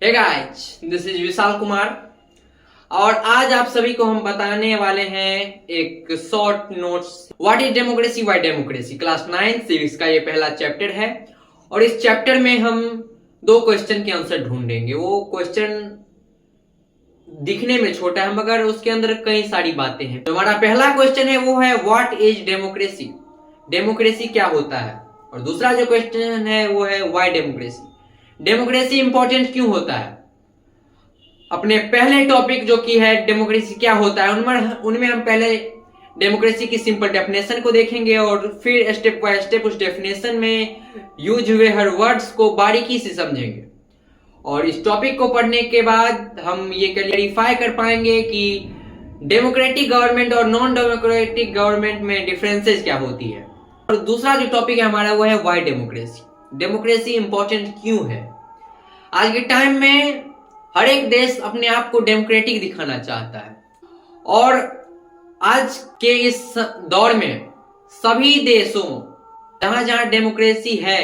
Hey guys, this is Vishal Kumar और आज आप सभी को हम बताने वाले हैं एक short notes what is democracy why democracy class 9 civics का ये पहला चैप्टर है। और इस चैप्टर में हम दो क्वेश्चन के आंसर ढूंढेंगे। वो क्वेश्चन दिखने में छोटा है मगर उसके अंदर कई सारी बातें हैं। तो हमारा पहला क्वेश्चन है वो है व्हाट इज डेमोक्रेसी, डेमोक्रेसी क्या होता है। और दूसरा जो क्वेश्चन है वो है व्हाई डेमोक्रेसी, डेमोक्रेसी इंपॉर्टेंट क्यों होता है। अपने पहले टॉपिक जो की है डेमोक्रेसी क्या होता है उनमें हम पहले डेमोक्रेसी की सिंपल डेफिनेशन को देखेंगे और फिर स्टेप बाय स्टेप उस डेफिनेशन में यूज हुए हर वर्ड्स को बारीकी से समझेंगे। और इस टॉपिक को पढ़ने के बाद हम ये क्लैरिफाई कर पाएंगे कि डेमोक्रेटिक गवर्नमेंट और नॉन डेमोक्रेटिक गवर्नमेंट में डिफरेंसेस क्या होती है। और दूसरा जो टॉपिक है हमारा वो है व्हाई डेमोक्रेसी, डेमोक्रेसी इंपॉर्टेंट क्यों है। आज के टाइम में हर एक देश अपने आप को डेमोक्रेटिक दिखाना चाहता है और आज के इस दौर में सभी देशों जहां जहां डेमोक्रेसी है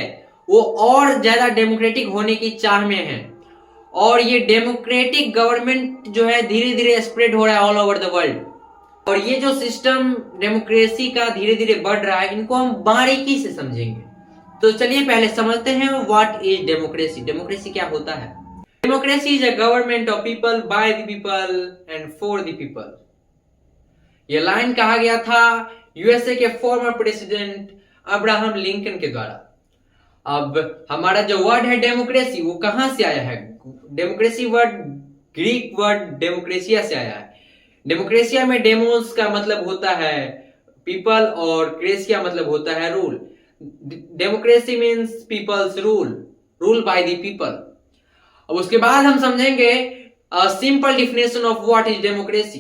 वो और ज्यादा डेमोक्रेटिक होने की चाह में है। और ये डेमोक्रेटिक गवर्नमेंट जो है धीरे धीरे स्प्रेड हो रहा है ऑल ओवर द वर्ल्ड। और ये जो सिस्टम डेमोक्रेसी का धीरे धीरे बढ़ रहा है इनको हम बारीकी से समझेंगे। तो चलिए पहले समझते हैं व्हाट इज डेमोक्रेसी, डेमोक्रेसी क्या होता है। Democracy is a government of people bye the people and for the people. यह लाइन कहा गया था यूएसए के फॉर्मर प्रेसिडेंट अब्राहम लिंकन के द्वारा। अब हमारा जो वर्ड है डेमोक्रेसी वो कहां से आया है। डेमोक्रेसी वर्ड ग्रीक वर्ड डेमोक्रेसिया से आया है। डेमोक्रेसिया में डेमोस का मतलब होता है पीपल और क्रेसिया मतलब होता है rule. Democracy means people's rule, rule by the people. अब उसके बाद हम समझेंगे simple definition of what is democracy.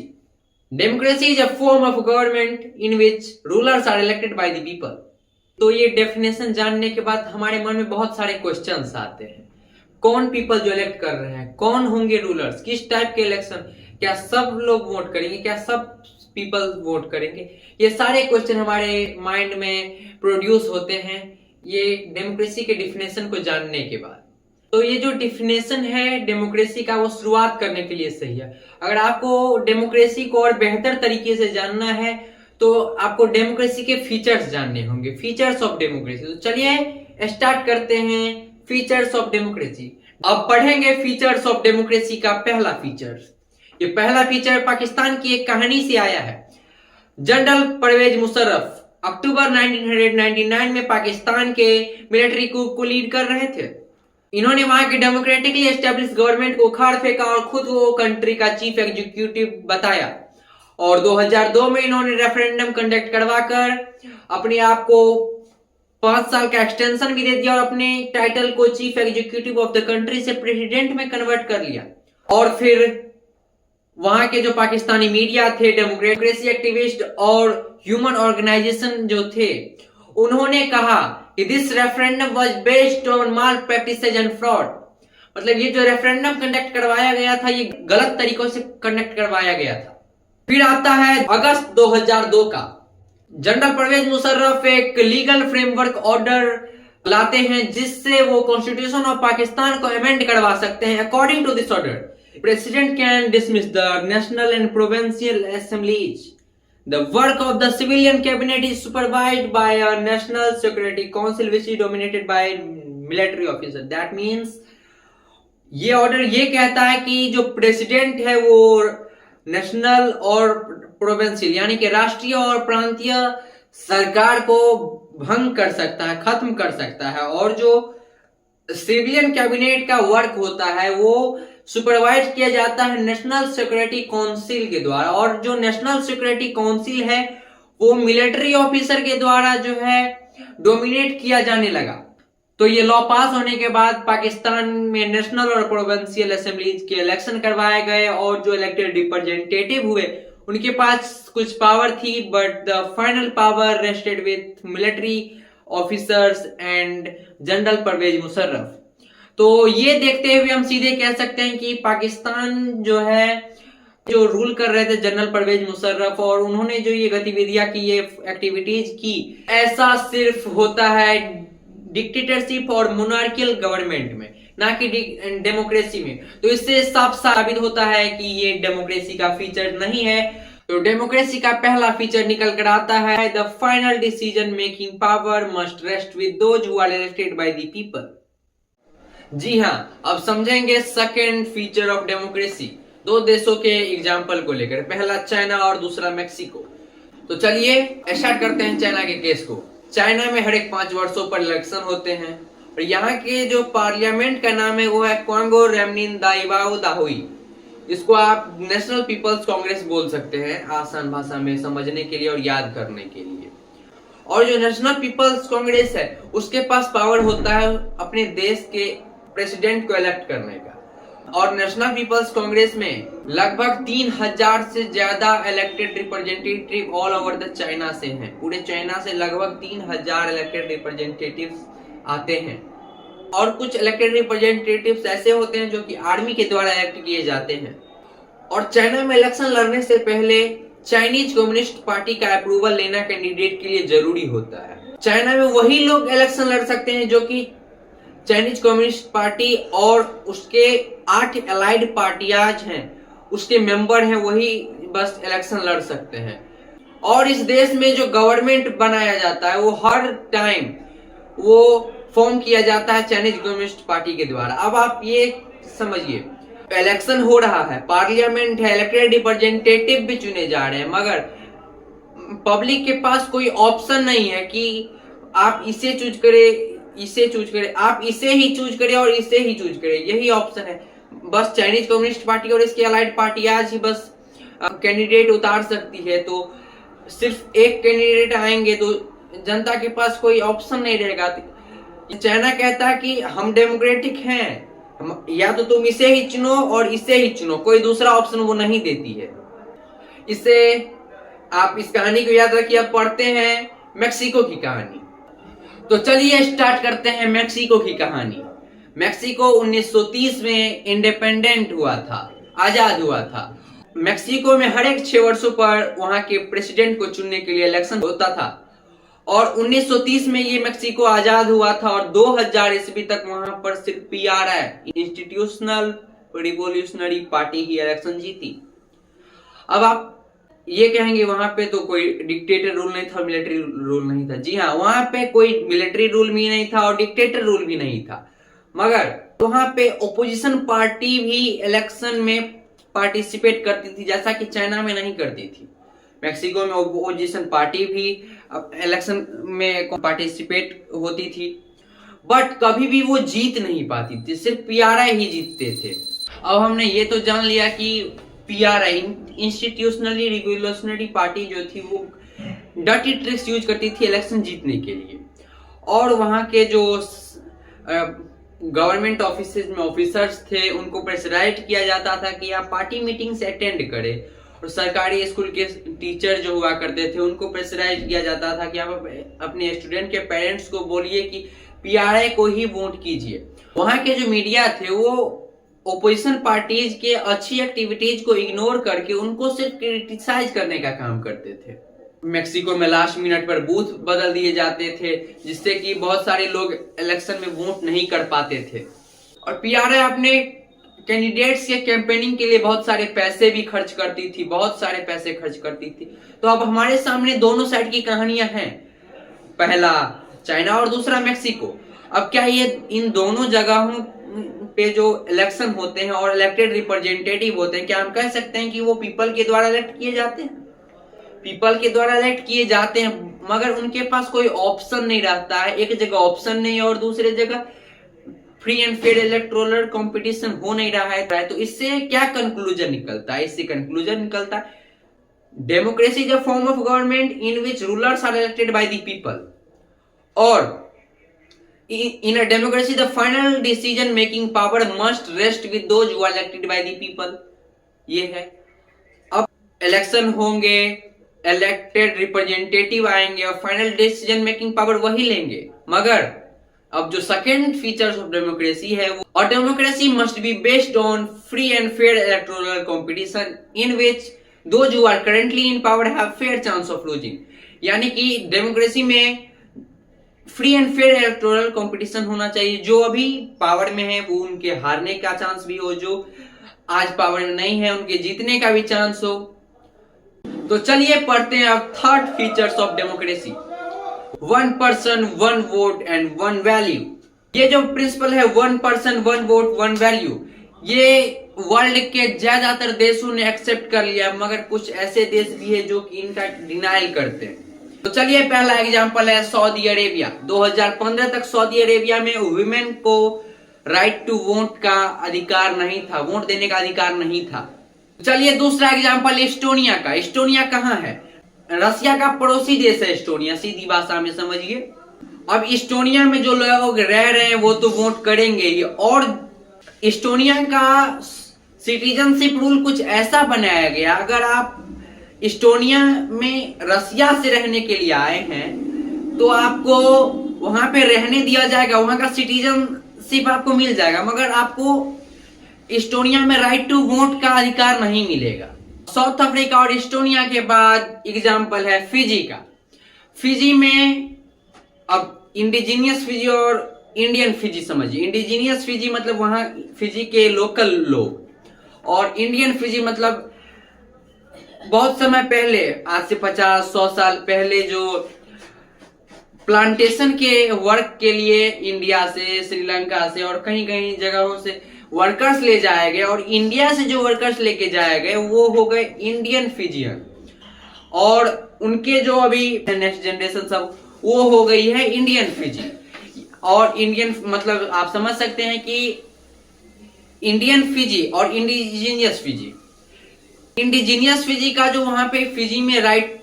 Democracy is a form of government in which rulers are elected by the people. तो ये डेफिनेशन जानने के बाद हमारे मन में बहुत सारे क्वेश्चंस आते हैं। कौन पीपल जो इलेक्ट कर रहे हैं, कौन होंगे रूलर्स, किस टाइप के इलेक्शन, क्या सब लोग वोट करेंगे, क्या सब पीपल वोट करेंगे। ये सारे क्वेश्चन हमारे माइंड में प्रोड्यूस होते हैं ये डेमोक्रेसी के डिफिनेशन को जानने के बाद। तो ये जो डिफिनेशन है डेमोक्रेसी का वो शुरुआत करने के लिए सही है। अगर आपको डेमोक्रेसी को और बेहतर तरीके से जानना है तो आपको डेमोक्रेसी के फीचर्स जानने होंगे, फीचर्स ऑफ डेमोक्रेसी। तो चलिए स्टार्ट करते हैं फीचर्स ऑफ डेमोक्रेसी। अब पढ़ेंगे फीचर्स ऑफ डेमोक्रेसी का पहला फीचर। ये पहला फीचर पाकिस्तान की एक कहानी से आया है। जनरल परवेज मुशर्रफ अक्टूबर 1999 में पाकिस्तान के मिलिट्री को लीड कर रहे थे। इन्होंने वहां की डेमोक्रेटिकली एस्टेब्लिश गवर्नमेंट को उखाड़ फेंका और खुद वो कंट्री का चीफ एग्जीक्यूटिव बताया। और 2002 में इन्होंने रेफरेंडम कंडक्ट करवाकर अपने आप को 5 साल का एक्सटेंशन भी दे दिया और अपने टाइटल को chief executive of the country से प्रेसिडेंट में कन्वर्ट कर लिया। और फिर वहां के जो पाकिस्तानी मीडिया थे, डेमोक्रेसी एक्टिविस्ट और ह्यूमन ऑर्गेनाइजेशन जो थे उन्होंने कहा कि this referendum was based on mall practices and fraud. मतलब ये जो रेफरेंडम कंडक्ट करवाया गया था ये गलत तरीकों से कंडक्ट करवाया गया था। फिर आता है अगस्त 2002 का। जनरल परवेज मुशर्रफ एक लीगल फ्रेमवर्क ऑर्डर लाते हैं जिससे वो कॉन्स्टिट्यूशन ऑफ पाकिस्तान को अमेंड करवा सकते हैं। According to this order president can dismiss the national and provincial assemblies. The work of the civilian cabinet is supervised by a national security council which is dominated by military officers. That means ये order ये कहता है कि जो president है वो national और provincial यानी कि राष्ट्रीय और प्रांतीय सरकार को भंग कर सकता है, खत्म कर सकता है। और जो सिविलियन कैबिनेट का वर्क होता है वो सुपरवाइज किया जाता है नेशनल सिक्योरिटी काउंसिल के द्वारा। और जो नेशनल सिक्योरिटी काउंसिल है वो मिलिट्री ऑफिसर के द्वारा जो है डोमिनेट किया जाने लगा। तो ये लॉ पास होने के बाद पाकिस्तान में नेशनल और प्रोविंशियल असेंबलीज के इलेक्शन करवाए गए और जो इलेक्टेड रिप्रेजेंटेटिव हुए उनके पास कुछ पावर थी but the final power rested with military officers and general Pervez Musharraf. तो ये देखते हुए हम सीधे कह सकते हैं कि पाकिस्तान जो है जो रूल कर रहे थे जनरल परवेज मुशर्रफ और उन्होंने जो ये गतिविधियां की, ये एक्टिविटीज की, ऐसा सिर्फ होता है डिक्टेटरशिप और मोनार्कियल गवर्नमेंट में। ना कि डेमोक्रेसी में। तो इससे साफ साबित होता है कि ये डेमोक्रेसी का फीचर नहीं है। तो डेमोक्रेसी का पहला फीचर निकल कर आता है, the final decision making power must rest with those who are elected by the people. जी हाँ, अब समझेंगे सेकेंड फीचर ऑफ डेमोक्रेसी, दो देशों के एग्जाम्पल को लेकर, पहला चाइना और दूसरा मेक्सिको। तो चलिए स्टार्ट करते हैं चाइना के केस को। चाइना में हर एक 5 वर्षों पर इलेक्शन होते हैं और यहाँ के जो पार्लियामेंट का नाम है वो है क्वांगो रेमनिन दाइवाओ दाहुई। इसको आप नेशनल पीपल्स कांग्रेस बोल सकते हैं आसान भाषा में समझने के लिए और याद करने के लिए। और जो नेशनल पीपल्स कांग्रेस है उसके पास पावर होता है अपने देश के प्रेसिडेंट को इलेक्ट करने का। और नेशनल पीपल्स कांग्रेस में लगभग 3000 से ज्यादा elected representative all over the China से हैं। पूरे चाइना से लगभग 3000 इलेक्टेड रिप्रेजेंटेटिव्स आते हैं। और कुछ इलेक्टेड रिप्रेजेंटेटिव्स ऐसे होते हैं जो कि आर्मी के द्वारा इलेक्ट किए जाते हैं। और चाइना में इलेक्शन लड़ने से पहले चाइनीज कम्युनिस्ट पार्टी का अप्रूवल लेना कैंडिडेट के लिए जरूरी होता है। चाइना में वही लोग इलेक्शन लड़ सकते हैं जो कि चाइनीज कम्युनिस्ट पार्टी और उसके 8 एलाइड पार्टियां हैं उसके मेंबर हैं, वही बस इलेक्शन लड़ सकते हैं। और इस देश में जो गवर्नमेंट बनाया जाता है वो हर टाइम वो फॉर्म किया जाता है चाइनीज कम्युनिस्ट पार्टी के द्वारा। अब आप ये समझिए, इलेक्शन हो रहा है, पार्लियामेंट है, इलेक्टेड रिप्रेजेंटेटिव भी चुने जा रहे हैं, मगर पब्लिक के पास कोई ऑप्शन नहीं है कि आप इसे चूज करें, इसे चूज करें, आप इसे ही चूज करें और इसे ही चूज करें, यही ऑप्शन है। बस चाइनीज कम्युनिस्ट पार्टी और इसके अलाइड पार्टी आज ही बस कैंडिडेट उतार सकती है। तो सिर्फ एक कैंडिडेट आएंगे तो जनता के पास कोई ऑप्शन नहीं रहेगा। चाइना कहता है कि हम डेमोक्रेटिक हैं, या तो तुम इसे ही चुनो और इसे ही चुनो, कोई दूसरा ऑप्शन वो नहीं देती है। इसे आप इस कहानी को याद रखिए। अब पढ़ते हैं मेक्सिको की कहानी। तो चलिए स्टार्ट करते हैं मेक्सिको की कहानी। मेक्सिको 1930 में इंडिपेंडेंट हुआ था, आजाद हुआ था। मेक्सिको में हर एक 6 वर्षों पर वहां के प्रेसिडेंट को चुनने के लिए इलेक्शन होता था। और 1930 में ये मेक्सिको आजाद हुआ था और 2000 ईस्वी तक वहां पर सिर्फ पीआरआई, इंस्टीट्यूशनल रिवोल्यूशनरी पार्टी ही इलेक्शन जीती। अब आप ये कहेंगे वहां पे तो कोई डिक्टेटर रूल नहीं था, मिलिट्री रूल नहीं था। जी हाँ, वहां पे कोई मिलिट्री रूल भी नहीं था और डिक्टेटर रूल भी नहीं था, मगर वहां पे ओपोजिशन पार्टी भी इलेक्शन में पार्टिसिपेट करती थी, जैसा कि चाइना में नहीं करती थी। मेक्सिको में ओपोजिशन पार्टी भी इलेक्शन में पार्टिसिपेट होती थी, बट कभी भी वो जीत नहीं पाती थी, सिर्फ पीआरआई ही जीतते थे। अब हमने ये तो जान लिया कि पीआरआई, इंस्टीट्यूशनली रिवोल्यूशनरी पार्टी जो थी वो डर्टी ट्रिक्स यूज करती थी इलेक्शन जीतने के लिए। और वहां के जो गवर्नमेंट ऑफिसेज में ऑफिसर्स थे उनको प्रेशराइज किया जाता था कि आप पार्टी मीटिंग्स अटेंड करें। और सरकारी स्कूल के टीचर जो हुआ करते थे उनको प्रेशराइज किया जाता था कि आप अपने स्टूडेंट के पेरेंट्स को बोलिए कि पीआरआई को ही वोट कीजिए। वहां के जो मीडिया थे वो ओपोजिशन पार्टीज के अच्छी एक्टिविटीज को इग्नोर करके उनको सिर्फ क्रिटिसाइज करने का काम करते थे। मेक्सिको में लास्ट मिनट पर बूथ बदल दिए जाते थे जिससे कि बहुत सारे लोग इलेक्शन में वोट नहीं कर पाते थे। और पीआरआई अपने कैंडिडेट्स के कैंपेनिंग के लिए बहुत सारे पैसे भी खर्च करती थी, बहुत सारे पैसे खर्च करती थी। तो अब हमारे सामने दोनों साइड की कहानियां हैं, पहला चाइना और दूसरा मेक्सिको। अब क्या ये इन दोनों जगहों पे जो इलेक्शन होते हैं और इलेक्टेड रिप्रेजेंटेटिव होते हैं, क्या हम कह सकते हैं कि वो पीपल के द्वारा इलेक्ट किए जाते हैं? पीपल के द्वारा इलेक्ट किए जाते हैं, मगर उनके पास कोई ऑप्शन नहीं रहता है। एक जगह ऑप्शन नहीं है और दूसरी जगह free and fair electoral competition हो नहीं रहा है। तो इससे क्या कंक्लूजन निकलता है? इससे कंक्लूजन निकलता है democracy is a form of government in which rulers are elected by the people, और in a democracy the final decision making power must rest with those who are elected by the people। ये है। अब election होंगे, elected representative आएंगे और final decision making power वही लेंगे। मगर अब जो सेकेंड फीचर्स ऑफ डेमोक्रेसी है वो, और democracy must be based on free and fair electoral competition in which those who are currently in power have fair chance of losing. यानी कि डेमोक्रेसी में free and fair electoral competition होना चाहिए। जो अभी पावर में है वो उनके हारने का चांस भी हो, जो आज पावर में नहीं है उनके जीतने का भी चांस हो। तो चलिए पढ़ते हैं अब third features of democracy, 1 person 1 vote and 1 value. ये जो प्रिंसिपल है 1 पर्सन 1 वोट 1 वैल्यू, ये वर्ल्ड के ज्यादातर देशों ने एक्सेप्ट कर लिया, मगर कुछ ऐसे देश भी है जो कि इनका डिनाइल करते हैं। तो चलिए पहला एग्जांपल है सऊदी अरेबिया। 2015 तक सऊदी अरेबिया में वुमेन को राइट टू वोट का अधिकार नहीं था, वोट देने का अधिकार नहीं था। चलिए दूसरा एग्जांपल एस्टोनिया का। एस्टोनिया कहाँ है? रसिया का पड़ोसी देश है एस्टोनिया, सीधी भाषा में समझिए। अब एस्टोनिया में जो लोग रह रहे हैं वो तो वोट करेंगे ही, और एस्टोनिया का सिटीजनशिप रूल कुछ ऐसा बनाया गया, अगर आप एस्टोनिया में रसिया से रहने के लिए आए हैं तो आपको वहां पे रहने दिया जाएगा, वहां का सिटीजनशिप आपको मिल जाएगा, मगर आपको एस्टोनिया में राइट टू वोट का अधिकार नहीं मिलेगा। साउथ अफ्रीका और एस्टोनिया के बाद एग्जांपल है फिजी का। फिजी में अब इंडिजीनियस फिजी और इंडियन फिजी समझिए। इंडिजीनियस फिजी मतलब वहां फिजी के लोकल लोग, और इंडियन फिजी मतलब बहुत समय पहले, आज से 50-100 साल पहले, जो प्लांटेशन के वर्क के लिए इंडिया से, श्रीलंका से और कहीं कहीं जगहों से वर्कर्स ले जाए गए, और इंडिया से जो वर्कर्स लेके जाए गए वो हो गए इंडियन फिजियन, और उनके जो अभी नेक्स्ट जनरेशन सब वो हो गई है इंडियन फिजी। और इंडियन मतलब आप समझ सकते हैं कि इंडियन फिजी और इंडिजीनियस फिजी। इंडिजीनियस फिजी का जो वहां पे फिजी में राइट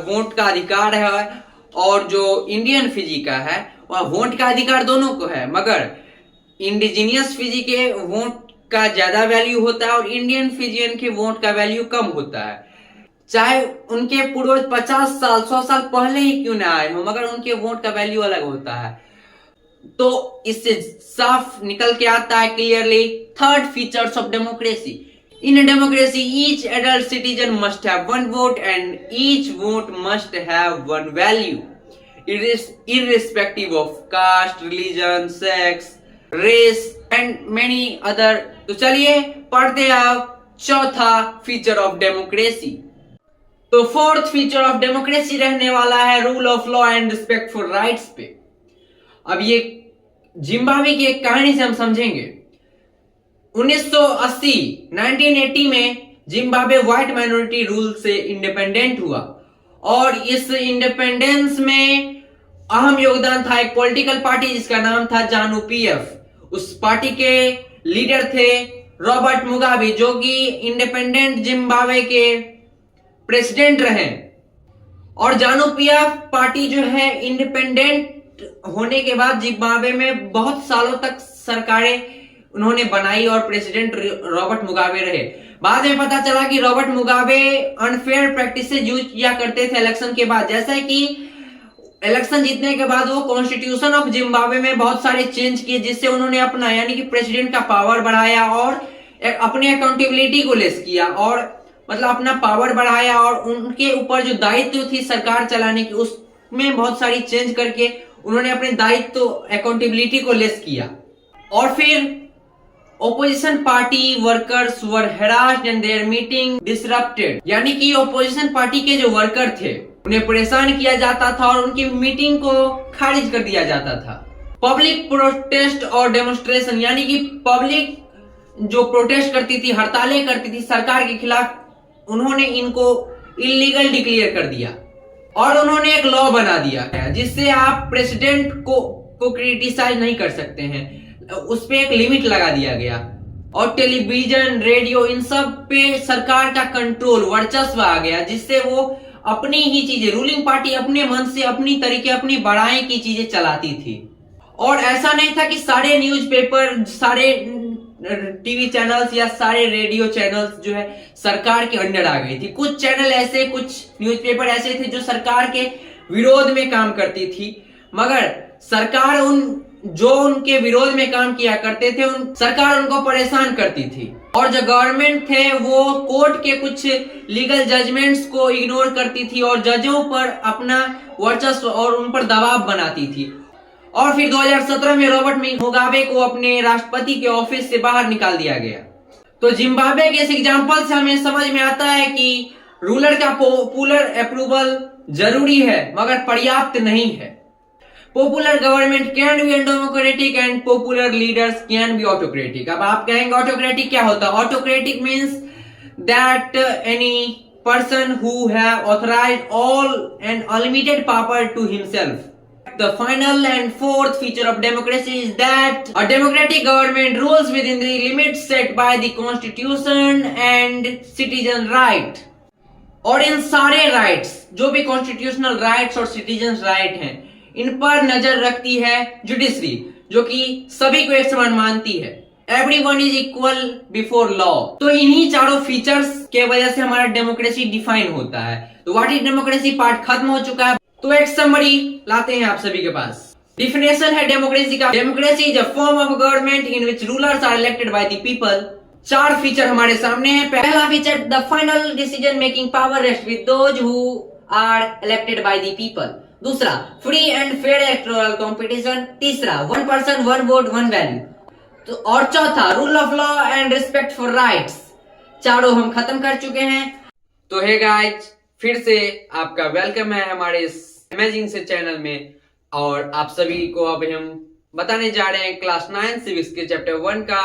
वोट का अधिकार है, और जो इंडियन फिजी का है वह वोट का अधिकार दोनों को है, मगर इंडिजीनियस फिजी के वोट का ज्यादा वैल्यू होता है और इंडियन फिजियन के वोट का वैल्यू कम होता है। चाहे उनके पूर्वज 50 साल 100 साल पहले ही क्यों ना आए हो, मगर उनके वोट का वैल्यू अलग होता है। तो इससे साफ निकल के आता है clearly third features of democracy. In a democracy, each adult citizen must have 1 vote and each vote must have 1 value. It is irrespective of caste, religion, sex, race and many other. तो चलिए पढ़ते हैं अब चौथा feature of democracy. तो fourth feature of democracy रहने वाला है rule of law and respect for rights पे। अब ये जिम्बाब्वे की एक कहानी से हम समझेंगे। 1980 में जिम्बाब्वे व्हाइट माइनॉरिटी रूल से इंडिपेंडेंट हुआ, और इस इंडिपेंडेंस में अहम योगदान था एक पॉलिटिकल पार्टी जिसका नाम था जानु पीएफ। उस पार्टी के लीडर थे रॉबर्ट मुगाबे, जो कि इंडिपेंडेंट जिम्बाब्वे के प्रेसिडेंट रहे। और जानु पीएफ पार्टी जो है इंडिपेंडेंट होने के बाद जिम्बाब्वे में बहुत सालों तक सरकारें उन्होंने बनाई और प्रेसिडेंट रॉबर्ट मुगाबे रहे। बाद में पता चला कि रॉबर्ट मुगाबे अनफेयर प्रैक्टिस से यूज किया करते थे इलेक्शन के बाद, जैसे कि इलेक्शन जीतने के बाद वो कॉन्स्टिट्यूशन ऑफ जिम्बाब्वे में बहुत सारे चेंज किए, जिससे उन्होंने अपना यानी कि प्रेसिडेंट का पावर बढ़ाया और अपने अकाउंटेबिलिटी को लेस किया, और मतलब अपना पावर बढ़ाया, और उनके ऊपर जो दायित्व थी सरकार चलाने की उसमें बहुत सारी चेंज करके उन्होंने अपने दायित्व अकाउंटेबिलिटी को लेस किया। और फिर opposition party workers were harassed and their meeting disrupted, यानी कि ओपोजिशन पार्टी के जो वर्कर थे उन्हें परेशान किया जाता था और उनकी मीटिंग को खारिज कर दिया जाता था। पब्लिक प्रोटेस्ट और डेमोन्स्ट्रेशन, यानी कि पब्लिक जो प्रोटेस्ट करती थी, हड़तालें करती थी सरकार के खिलाफ, उन्होंने इनको इलीगल डिक्लेयर कर दिया, और उन्होंने एक लॉ बना दिया जिससे आप प्रेसिडेंट को क्रिटिसाइज नहीं कर सकते हैं, उस पे एक लिमिट लगा दिया गया। और टेलीविजन, रेडियो, इन सब पे सरकार का कंट्रोल, वर्चस्व आ गया, जिससे वो अपनी ही चीजें, रूलिंग पार्टी अपने मन से, अपनी तरीके, अपनी बड़ाई की चीजें चलाती थी। और ऐसा नहीं था कि सारे न्यूज़पेपर, सारे टीवी चैनल्स या सारे रेडियो चैनल्स जो है सरकार के अंडर आ गई थी। कुछ चैनल ऐसे, कुछ न्यूज़पेपर ऐसे थे जो सरकार के विरोध में काम करती थी, मगर सरकार उन जो उनके विरोध में काम किया करते थे सरकार उनको परेशान करती थी, और जो गवर्नमेंट थे वो कोर्ट के कुछ लीगल जजमेंट्स को इग्नोर करती थी और जजों पर अपना वर्चस्व और उन पर दबाव बनाती थी। और फिर 2017 में रॉबर्ट मुगाबे को अपने राष्ट्रपति के ऑफिस से बाहर निकाल दिया गया। तो जिम्बाब्वे के इस एग्जाम्पल से हमें समझ में आता है कि रूलर का पॉपुलर अप्रूवल जरूरी है मगर पर्याप्त नहीं है। Popular government can be democratic and popular leaders can be autocratic. अब आप कहेंगे ऑटोक्रेटिक क्या होता है? Autocratic means that any person who have authorized all and unlimited power to himself. The final and fourth feature of democracy is that a democratic government rules within the limits set by the constitution and citizen right. और इन सारे rights, जो भी constitutional rights और citizen right हैं, इन पर नजर रखती है जुडिशरी, जो कि सभी को एक समान मानती है। Everyone is equal before law. तो इन्हीं चारों फीचर्स के वजह से हमारा डेमोक्रेसी डिफाइन होता है। तो व्हाट इज डेमोक्रेसी पार्ट खत्म हो चुका है। तो एक समरी लाते हैं आप सभी के पास। डिफिनेशन है डेमोक्रेसी का। Democracy is a form of government in which rulers are elected by the people. चार फीचर हमारे सामने है। पहला feature, the final decision making power rest with those who are elected by the people. दूसरा, free and fair electoral competition. तीसरा, one person one vote one value. तो और चौथा, rule of law and respect for rights. चारों हम खत्म कर चुके हैं। तो हे गाइस, फिर से आपका वेलकम है हमारे इस अमेजिंग से चैनल में। और आप सभी को अब हम बताने जा रहे हैं क्लास 9 सिविक्स के चैप्टर 1 का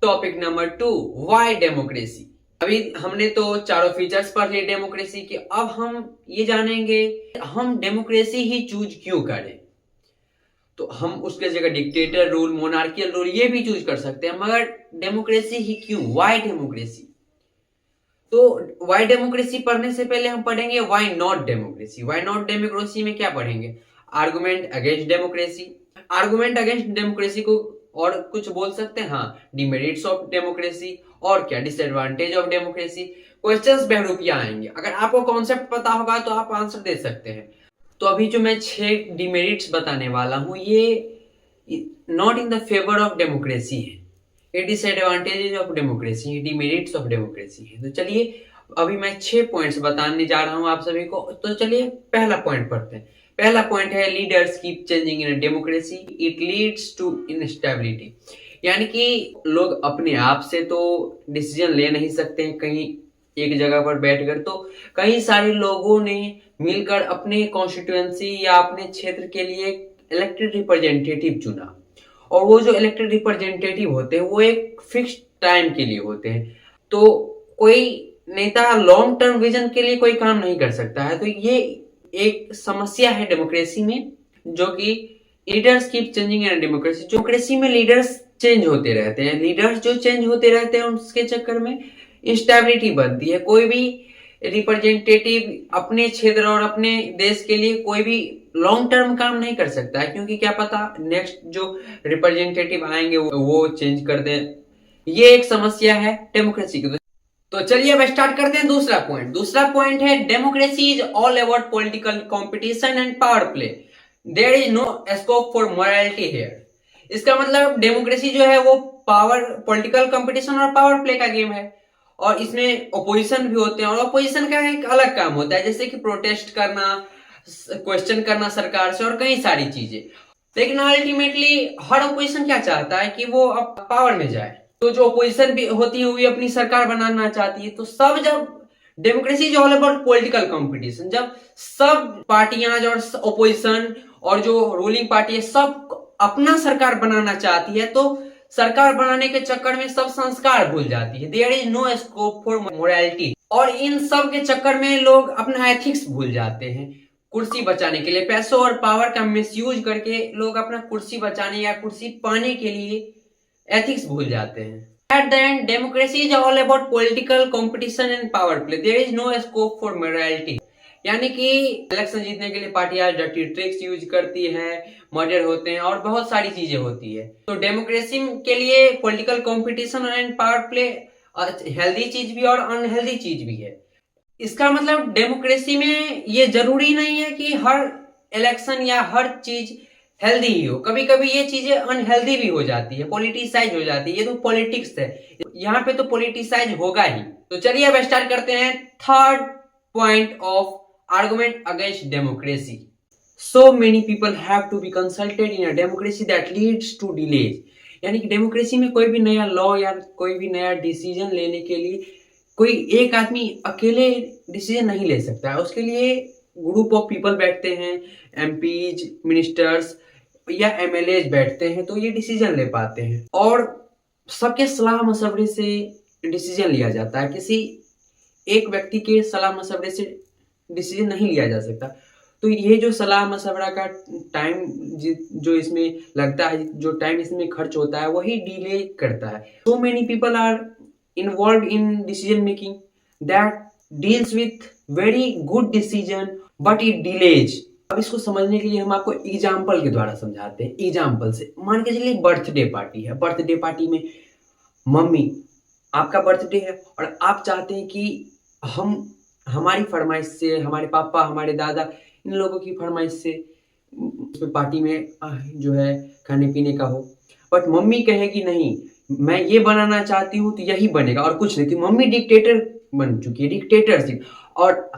टॉपिक नंबर 2, व्हाई डेमोक्रेसी। अभी हमने तो चारों फीचर्स पढ़ लिए डेमोक्रेसी के। अब हम ये जानेंगे हम डेमोक्रेसी ही चूज क्यों करें। तो हम उसके जगह डिक्टेटर रूल, मोनार्कियल रूल ये भी चूज कर सकते हैं, मगर डेमोक्रेसी ही क्यों? Why democracy? तो व्हाई डेमोक्रेसी पढ़ने से पहले हम पढ़ेंगे why not democracy. Why not democracy में क्या पढ़ेंगे? Argument against democracy. Argument against democracy को और कुछ बोल सकते हैं? हाँ, डिमेरिट्स ऑफ डेमोक्रेसी। और क्या? Disadvantage of democracy. क्वेश्चंस बहरूपिया आएंगे। अगर आपको कॉन्सेप्ट पता होगा तो आप आंसर दे सकते हैं। तो अभी जो मैं 6 डिमेरिट्स बताने वाला हूं, ये not in the favour of democracy है, ये डिसएडवांटेजेस ऑफ डेमोक्रेसी है, डिमेरिट्स ऑफ डेमोक्रेसी है। तो चलिए अभी मैं 6 पॉइंट्स बताने जा रहा हूं आप सभी को। तो चलिए पहला पॉइंट पढ़ते हैं। पहला पॉइंट है, leaders keep changing in democracy, it leads to instability. यानी कि लोग अपने आप से तो डिसीजन ले नहीं सकते हैं कहीं एक जगह पर बैठकर। तो कई सारे लोगों ने मिलकर अपने कॉन्स्टिट्यूएंसी या अपने क्षेत्र के लिए इलेक्टेड रिप्रेजेंटेटिव चुना, और वो जो इलेक्टेड रिप्रेजेंटेटिव होते हैं वो एक फिक्स टाइम के लिए होते हैं। तो कोई नेता लॉन्ग टर्म विजन के लिए कोई काम नहीं कर सकता है। तो ये एक समस्या है डेमोक्रेसी में, जो कि leaders keep changing in democracy. Democracy में लीडर्स चेंज होते रहते हैं। लीडर्स जो चेंज होते रहते हैं उसके चक्कर में इंस्टेबिलिटी बनती है। कोई भी रिप्रेजेंटेटिव अपने क्षेत्र और अपने देश के लिए कोई भी लॉन्ग टर्म काम नहीं कर सकता है, क्योंकि क्या पता नेक्स्ट जो रिप्रेजेंटेटिव आएंगे वो चेंज कर दें। ये एक समस्या है डेमोक्रेसी की। तो चलिए अब स्टार्ट करते हैं दूसरा पॉइंट। दूसरा पॉइंट है, democracy is all about political competition and power play, there is no scope for morality here. इसका मतलब डेमोक्रेसी जो है वो पॉलिटिकल कॉम्पिटिशन और पावर प्ले का गेम है, और इसमें ओपोजिशन भी होते हैं। और ओपोजिशन का एक अलग काम होता है, जैसे कि प्रोटेस्ट करना, क्वेश्चन करना सरकार से, और कई सारी चीजें। लेकिन अल्टीमेटली हर ओपोजिशन क्या चाहता है कि वो अब पावर में जाए। तो जो ओपोजिशन भी होती है वो अपनी सरकार बनाना चाहती है। तो सब जब democracy is all about political competition, जब सब पार्टियां और ओपोजिशन और जो रूलिंग पार्टी है सब अपना सरकार बनाना चाहती है, तो सरकार बनाने के चक्कर में सब संस्कार भूल जाती है। There is no scope for morality. और इन सब के चक्कर में लोग अपना एथिक्स भूल जाते हैं। कुर्सी बचाने के लिए पैसों और पावर का मिसयूज करके लोग अपना कुर्सी बचाने या कुर्सी पाने के लिए एथिक्स भूल जाते हैं। At the end democracy is all about political competition and power play, there is no scope for morality. यानी कि इलेक्शन जीतने के लिए पार्टियां डर्टी ट्रिक्स यूज करती है, मर्डर होते हैं और बहुत सारी चीजें होती है। तो डेमोक्रेसी के लिए political competition and power play healthy चीज भी और अनहेल्दी चीज भी है। इसका मतलब डेमोक्रेसी में ये जरूरी नहीं है कि हर इलेक्शन या हर चीज हेल्दी ही हो। कभी कभी ये चीजें अनहेल्दी भी हो जाती है, पॉलिटिसाइज हो जाती है। ये तो पॉलिटिक्स है, यहाँ पे तो पॉलिटिसाइज होगा ही। तो चलिए अब स्टार्ट करते हैं third point of argument against democracy. So many people have to be consulted in a democracy that leads to delays. यानी कि डेमोक्रेसी में कोई भी नया लॉ या कोई भी नया डिसीजन लेने के लिए कोई एक आदमी अकेले डिसीजन नहीं ले सकता है। उसके लिए ग्रुप ऑफ पीपल बैठते हैं, एमपीज, मिनिस्टर्स या एमएलए बैठते हैं, तो ये डिसीजन ले पाते हैं और सबके सलाह मशवरे से डिसीजन लिया जाता है। किसी एक व्यक्ति के सलाह मशवरे से डिसीजन नहीं लिया जा सकता। तो ये जो सलाह मशवरा का टाइम जो इसमें लगता है, जो टाइम इसमें खर्च होता है, वही डिले करता है। So many people are involve in decision making that deals with very good decision but it delays. अब इसको समझने के लिए हम आपको एग्जाम्पल के द्वारा समझाते हैं। एग्जाम्पल से मान के चलिए बर्थडे पार्टी है। बर्थडे पार्टी में मम्मी, आपका बर्थडे है और आप चाहते हैं कि हम हमारी फरमाइश से, हमारे पापा, हमारे दादा, इन लोगों की फरमाइश से पार्टी में जो है खाने पीने का हो। बट मम्मी कहेगी नहीं, मैं ये बनाना चाहती हूँ तो यही बनेगा और कुछ नहीं। कि मम्मी डिक्टेटर बन चुकी है, डिक्टेटरशिप। और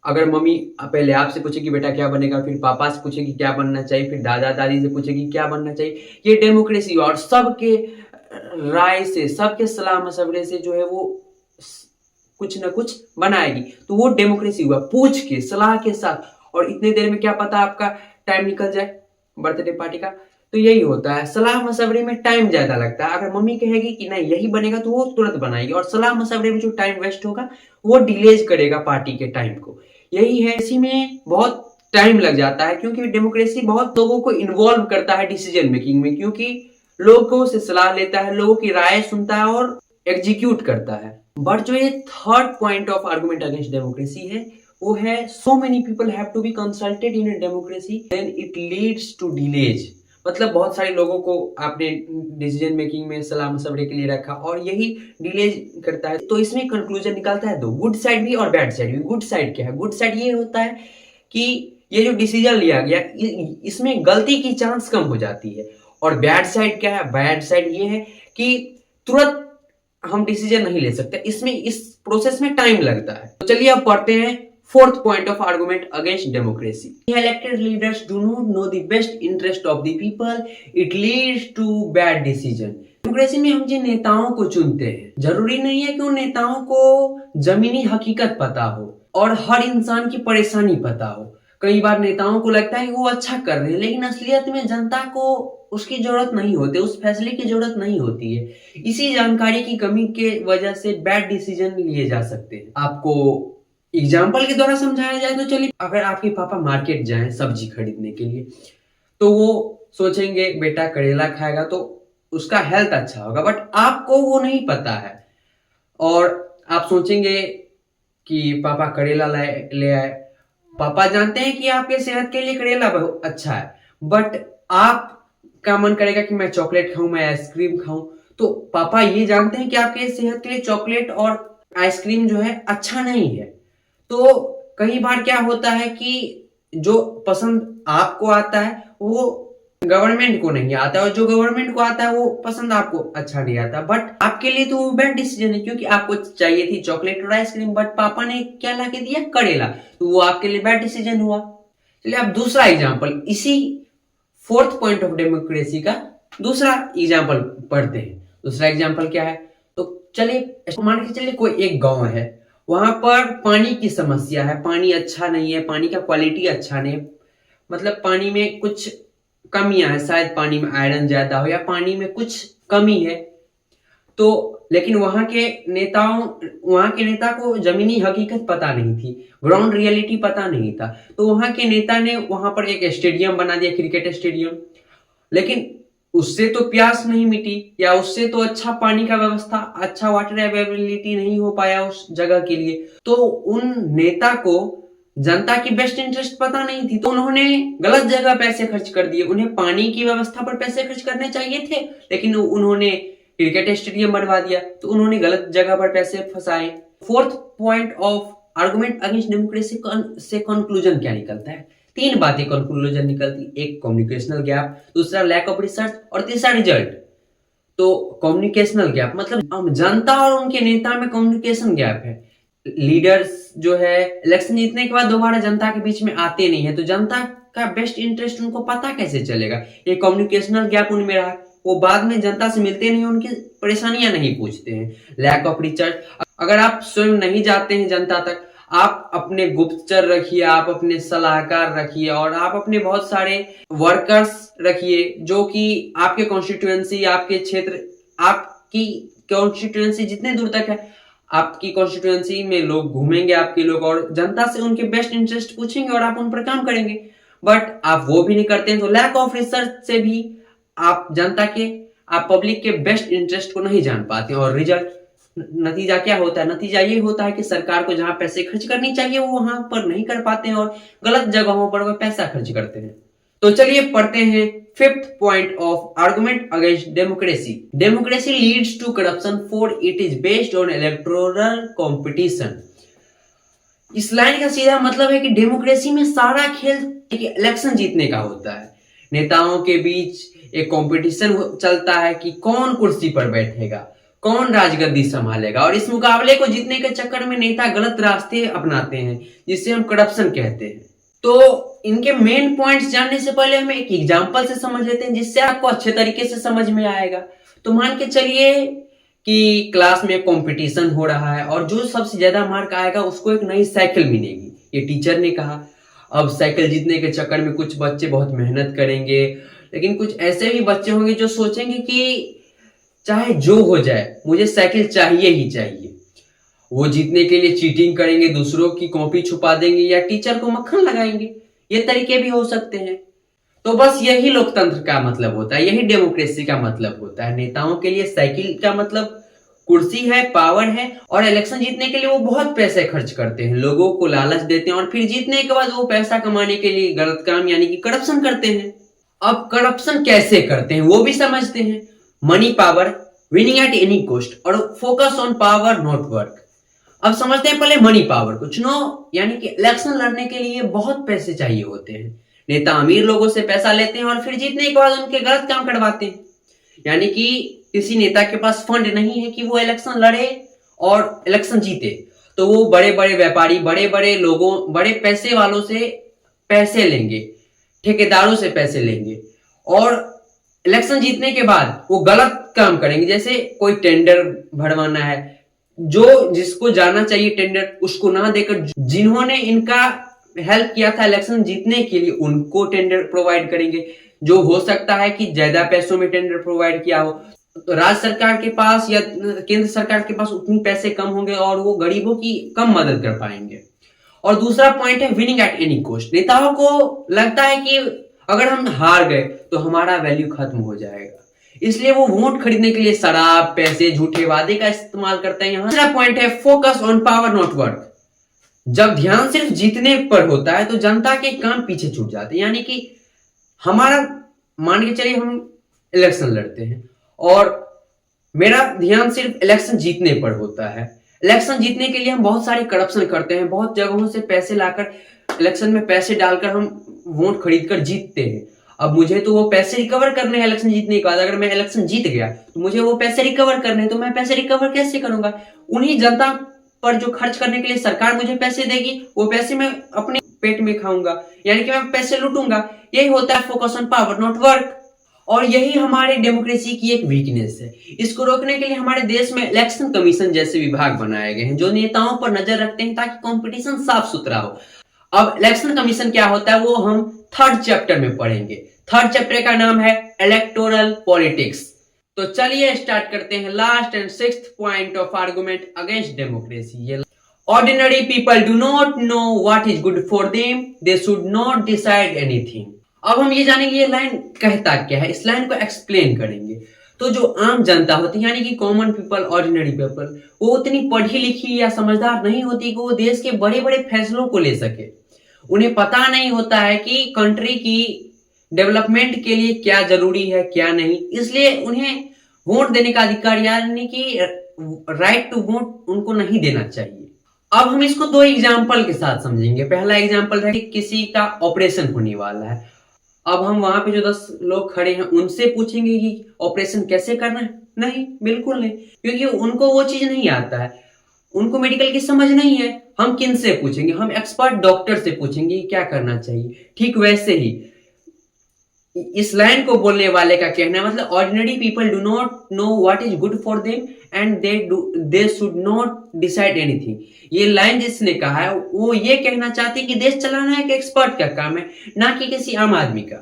अगर मम्मी पहले आपसे पूछेगी बेटा क्या बनेगा, फिर पापा से पूछेगी क्या बनना चाहिए, फिर दादा दादी से पूछेगी क्या बनना चाहिए, ये डेमोक्रेसी। और सबके राय से, सबके सलाह मशवरे से जो है वो कुछ ना कुछ बनाएगी, तो वो डेमोक्रेसी हुआ। पूछ के, सलाह के साथ। और इतने देर में क्या पता आपका टाइम निकल जाए बर्थडे पार्टी का। तो यही होता है, सलाह मशवरे में टाइम ज्यादा लगता है। अगर मम्मी कहेगी कि नहीं यही बनेगा तो वो तुरंत बनाएगी, और सलाह मशवरे में जो टाइम वेस्ट होगा वो डिलेज करेगा पार्टी के टाइम को। यही है, इसी में बहुत टाइम लग जाता है, क्योंकि डेमोक्रेसी बहुत लोगों को इन्वॉल्व करता है डिसीजन मेकिंग में। क्योंकि लोगों से सलाह लेता है, लोगों की राय सुनता है और एग्जीक्यूट करता है। बट जो ये third point of argument against democracy है वो है so many people have to be consulted in democracy then it leads to delays. मतलब बहुत सारे लोगों को आपने डिसीजन मेकिंग में सलाह मशवरे के लिए रखा और यही डिलेज करता है। तो इसमें कंक्लूजन निकलता है दो, गुड साइड भी और बैड साइड भी। गुड साइड क्या है? गुड साइड ये होता है कि ये जो डिसीजन लिया गया इसमें गलती की चांस कम हो जाती है। और बैड साइड क्या है? बैड साइड ये है कि तुरंत हम डिसीजन नहीं ले सकते, इसमें इस प्रोसेस में टाइम लगता है। तो चलिए अब पढ़ते हैं fourth point of argument against democracy. Elected leaders do not know the best interest of the people. It leads to bad decision. Democracy में हम जिन नेताओं को चुनते हैं, जरूरी नहीं है कि उन नेताओं को जमीनी हकीकत पता हो और हर इंसान की परेशानी पता हो। कई बार नेताओं को लगता है कि वो अच्छा कर रहे हैं, लेकिन असलियत में जनता को उसकी जरूरत नहीं होती, उस फैसले की जरूरत नहीं होती है। इसी जानकारी की कमी के वजह से बैड डिसीजन लिए जा सकते हैं। आपको एग्जाम्पल के द्वारा समझाया जाए तो चलिए, अगर आपके पापा मार्केट जाएं सब्जी खरीदने के लिए, तो वो सोचेंगे बेटा करेला खाएगा तो उसका हेल्थ अच्छा होगा, बट आपको वो नहीं पता है। और आप सोचेंगे कि पापा करेला ले आए। पापा जानते हैं कि आपके सेहत के लिए करेला बहुत अच्छा है, बट आपका मन करेगा कि मैं चॉकलेट खाऊं, मैं आइसक्रीम खाऊं। तो पापा ये जानते हैं कि आपके सेहत के लिए चॉकलेट और आइसक्रीम जो है अच्छा नहीं है। तो कई बार क्या होता है कि जो पसंद आपको आता है वो गवर्नमेंट को नहीं आता, और जो गवर्नमेंट को आता है वो पसंद आपको अच्छा नहीं आता। बट आपके लिए तो वो बैड डिसीजन है, क्योंकि आपको चाहिए थी चॉकलेट और आइसक्रीम, बट पापा ने क्या ला के दिया? करेला। तो वो आपके लिए बैड डिसीजन हुआ। चलिए अब दूसरा एग्जाम्पल, इसी फोर्थ पॉइंट ऑफ डेमोक्रेसी का दूसरा एग्जाम्पल पढ़ते हैं। दूसरा एग्जाम्पल क्या है? तो चलिए मान के चलिए कोई एक गाँव है, वहां पर पानी की समस्या है, पानी अच्छा नहीं है, पानी का क्वालिटी अच्छा नहीं है, मतलब पानी में कुछ कमियां है, शायद पानी में आयरन ज्यादा हो या पानी में कुछ कमी है। तो लेकिन वहां के नेता को जमीनी हकीकत पता नहीं थी, ग्राउंड रियलिटी पता नहीं था। तो वहां के नेता ने वहां पर एक स्टेडियम बना दिया, क्रिकेट स्टेडियम। लेकिन उससे तो प्यास नहीं मिटी, या उससे तो अच्छा पानी का व्यवस्था, अच्छा वाटर अवेलेबिलिटी नहीं हो पाया उस जगह के लिए। तो उन नेता को जनता की बेस्ट इंटरेस्ट पता नहीं थी, तो उन्होंने गलत जगह पैसे खर्च कर दिए। उन्हें पानी की व्यवस्था पर पैसे खर्च करने चाहिए थे, लेकिन उन्होंने क्रिकेट स्टेडियम बनवा दिया, तो उन्होंने गलत जगह पर पैसे फंसाए। Fourth point of argument against democracy से कंक्लूजन क्या निकलता है? तीन बातें कंक्लूजन निकलती, एक कम्युनिकेशनल गैप, दूसरा लैक ऑफ रिसर्च और तीसरा रिजल्ट। तो कम्युनिकेशनल गैप मतलब जनता और उनके नेता में कम्युनिकेशन गैप है। लीडर्स जो है इलेक्शन जीतने के बाद दोबारा जनता के बीच में आते नहीं है, तो जनता का बेस्ट इंटरेस्ट उनको पता कैसे चलेगा? ये कम्युनिकेशनल गैप उनमें रहा। वो बाद में जनता से मिलते नहीं, उनकी परेशानियां नहीं पूछते हैं। लैक ऑफ रिसर्च, अगर आप स्वयं नहीं जाते हैं जनता तक, आप अपने गुप्तचर रखिए, आप अपने सलाहकार रखिए और आप अपने बहुत सारे वर्कर्स रखिए जो कि आपके कॉन्स्टिट्यूएंसी, आपके क्षेत्र, आपकी कॉन्स्टिट्यूएंसी जितने दूर तक है, आपकी कॉन्स्टिट्यूएंसी में लोग घूमेंगे आपके लोग और जनता से उनके बेस्ट इंटरेस्ट पूछेंगे और आप उन पर काम करेंगे। बट आप वो भी नहीं करते हैं, तो लैक ऑफ रिसर्च से भी आप जनता के, आप पब्लिक के बेस्ट इंटरेस्ट को नहीं जान पाते। और रिजल्ट, नतीजा क्या होता है? नतीजा ये होता है कि सरकार को जहां पैसे खर्च करनी चाहिए वो वहां पर नहीं कर पाते हैं और गलत जगहों पर वो पैसा खर्च करते हैं। तो चलिए पढ़ते हैं fifth point of argument against democracy. Democracy leads to corruption for it is based on electoral competition. इस लाइन का सीधा मतलब है कि डेमोक्रेसी में सारा खेल एक इलेक्शन जीतने का होता है। नेताओं के बीच एक कंपटीशन चलता है कि कौन कुर्सी पर बैठेगा, कौन राजगद्दी संभालेगा, और इस मुकाबले को जीतने के चक्कर में नेता गलत रास्ते अपनाते हैं जिसे हम करप्शन कहते हैं। तो इनके मेन पॉइंट्स जानने से पहले हम एक एग्जांपल से समझ लेते हैं जिससे आपको अच्छे तरीके से समझ में आएगा। तो मान के चलिए कि क्लास में कंपटीशन हो रहा है और जो सबसे ज्यादा मार्क आएगा उसको एक नई साइकिल मिलेगी, ये टीचर ने कहा। अब साइकिल जीतने के चक्कर में कुछ बच्चे बहुत मेहनत करेंगे, लेकिन कुछ ऐसे भी बच्चे होंगे जो सोचेंगे कि चाहे जो हो जाए मुझे साइकिल चाहिए ही चाहिए। वो जीतने के लिए चीटिंग करेंगे, दूसरों की कॉपी छुपा देंगे या टीचर को मक्खन लगाएंगे। ये तरीके भी हो सकते हैं। तो बस यही लोकतंत्र का मतलब होता है, यही डेमोक्रेसी का मतलब होता है। नेताओं के लिए साइकिल का मतलब कुर्सी है, पावर है, और इलेक्शन जीतने के लिए वो बहुत पैसे खर्च करते हैं, लोगों को लालच देते हैं और फिर जीतने के बाद वो पैसा कमाने के लिए गलत काम यानी कि करप्शन करते हैं। अब करप्शन कैसे करते हैं वो भी समझते हैं। Money power, winning at any cost और focus on power not work. अब समझते हैं पहले मनी पावर को। चुनाव यानी कि इलेक्शन लड़ने के लिए बहुत पैसे चाहिए होते हैं। नेता अमीर लोगों से पैसा लेते हैं और फिर जीतने के बाद उनके गलत काम करवाते हैं। यानी कि किसी नेता के पास फंड नहीं है कि वो इलेक्शन लड़े और इलेक्शन जीते, तो वो बड़े बड़े व्यापारी, बड़े बड़े लोगों, बड़े पैसे वालों से पैसे लेंगे, ठेकेदारों से पैसे लेंगे और इलेक्शन जीतने के बाद वो गलत काम करेंगे। जैसे कोई टेंडर भरवाना है, जो जिसको जाना चाहिए टेंडर उसको ना देकर जिन्होंने इनका हेल्प किया था इलेक्शन जीतने के लिए उनको टेंडर प्रोवाइड करेंगे। जो हो सकता है कि ज्यादा पैसों में टेंडर प्रोवाइड किया हो, तो राज्य सरकार के पास या केंद्र सरकार के पास उतनी पैसे कम होंगे और वो गरीबों की कम मदद कर पाएंगे। और दूसरा पॉइंट है विनिंग एट एनी कॉस्ट। नेताओं को लगता है कि अगर हम हार गए तो हमारा वैल्यू खत्म हो जाएगा, इसलिए वो वोट खरीदने के लिए शराब, पैसे, झूठे वादे का इस्तेमाल करते हैं। दूसरा पॉइंट है focus on power not work. जब ध्यान सिर्फ जीतने पर होता है तो जनता के काम पीछे छूट जाते हैं। यानी कि हमारा, मान के चलिए हम इलेक्शन लड़ते हैं और मेरा ध्यान सिर्फ इलेक्शन जीतने पर होता है। इलेक्शन जीतने के लिए हम बहुत सारे करप्शन करते हैं, बहुत जगहों से पैसे लाकर, इलेक्शन में पैसे डालकर हम वोट खरीदकर जीतते हैं। अब मुझे तो वो पैसे रिकवर करने हैं इलेक्शन जीतने के बाद। अगर मैं इलेक्शन जीत गया तो मुझे वो पैसे रिकवर करने हैं, तो मैं पैसे रिकवर कैसे करूंगा? उन्हीं जनता पर जो खर्च करने के लिए सरकार मुझे पैसे देगी, वो पैसे मैं अपने पेट में खाऊंगा, यानी कि मैं पैसे लूटूंगा। यही होता है focus on power not work. और यही हमारे डेमोक्रेसी की एक वीकनेस है। इसको रोकने के लिए हमारे देश में इलेक्शन कमीशन जैसे विभाग बनाए गए हैं जो नेताओं पर नजर रखते हैं ताकि कंपटीशन साफ सुथरा हो। अब इलेक्शन कमीशन क्या होता है वो हम थर्ड चैप्टर में पढ़ेंगे। थर्ड चैप्टर का नाम है इलेक्टोरल पॉलिटिक्स। तो चलिए स्टार्ट करते हैं last and sixth point of argument against democracy. Ordinary people do not know what is good for them, they should not decide anything. अब हम ये जानेंगे ये लाइन कहता क्या है, इस लाइन को एक्सप्लेन करेंगे। तो जो आम जनता होती है यानी कि कॉमन पीपल, ऑर्डिनरी पीपल, वो उतनी पढ़ी लिखी या समझदार नहीं होती कि वो देश के बड़े बड़े फैसलों को ले सके। उन्हें पता नहीं होता है कि कंट्री की डेवलपमेंट के लिए क्या जरूरी है क्या नहीं, इसलिए उन्हें वोट देने का अधिकार यानी कि राइट टू वोट उनको नहीं देना चाहिए। अब हम इसको दो एग्जाम्पल के साथ समझेंगे। पहला एग्जाम्पल है कि किसी का ऑपरेशन होने वाला है। अब हम वहां पे जो 10 लोग खड़े हैं उनसे पूछेंगे कि ऑपरेशन कैसे करना है? नहीं, बिल्कुल नहीं, क्योंकि उनको वो चीज नहीं आता है, उनको मेडिकल की समझ नहीं है। हम किन से पूछेंगे? हम एक्सपर्ट डॉक्टर से पूछेंगे कि क्या करना चाहिए। ठीक वैसे ही इस लाइन को बोलने वाले का कहना है, मतलब ordinary people do not know what is good for them and they should not decide anything. ये लाइन जिसने कहा है वो ये कहना चाहते हैं कि देश चलाना एक एक्सपर्ट का काम है, ना कि किसी आम आदमी का।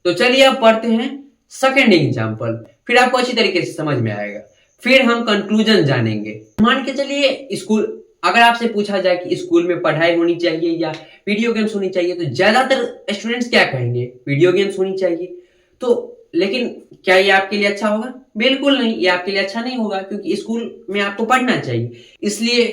तो चलिए अब पढ़ते हैं सेकेंड एग्जाम्पल, फिर आपको अच्छी तरीके से समझ में आएगा। फिर हम कंक्लूजन जानेंगे। मान के चलिए स्कूल, अगर आपसे पूछा जाए कि स्कूल में पढ़ाई होनी चाहिए या वीडियो गेम्स होनी चाहिए, तो ज्यादातर स्टूडेंट्स क्या कहेंगे? वीडियो गेम्स होनी चाहिए। तो लेकिन क्या ये आपके लिए अच्छा होगा? बिल्कुल नहीं, ये आपके लिए अच्छा नहीं होगा, क्योंकि स्कूल में आपको पढ़ना चाहिए। इसलिए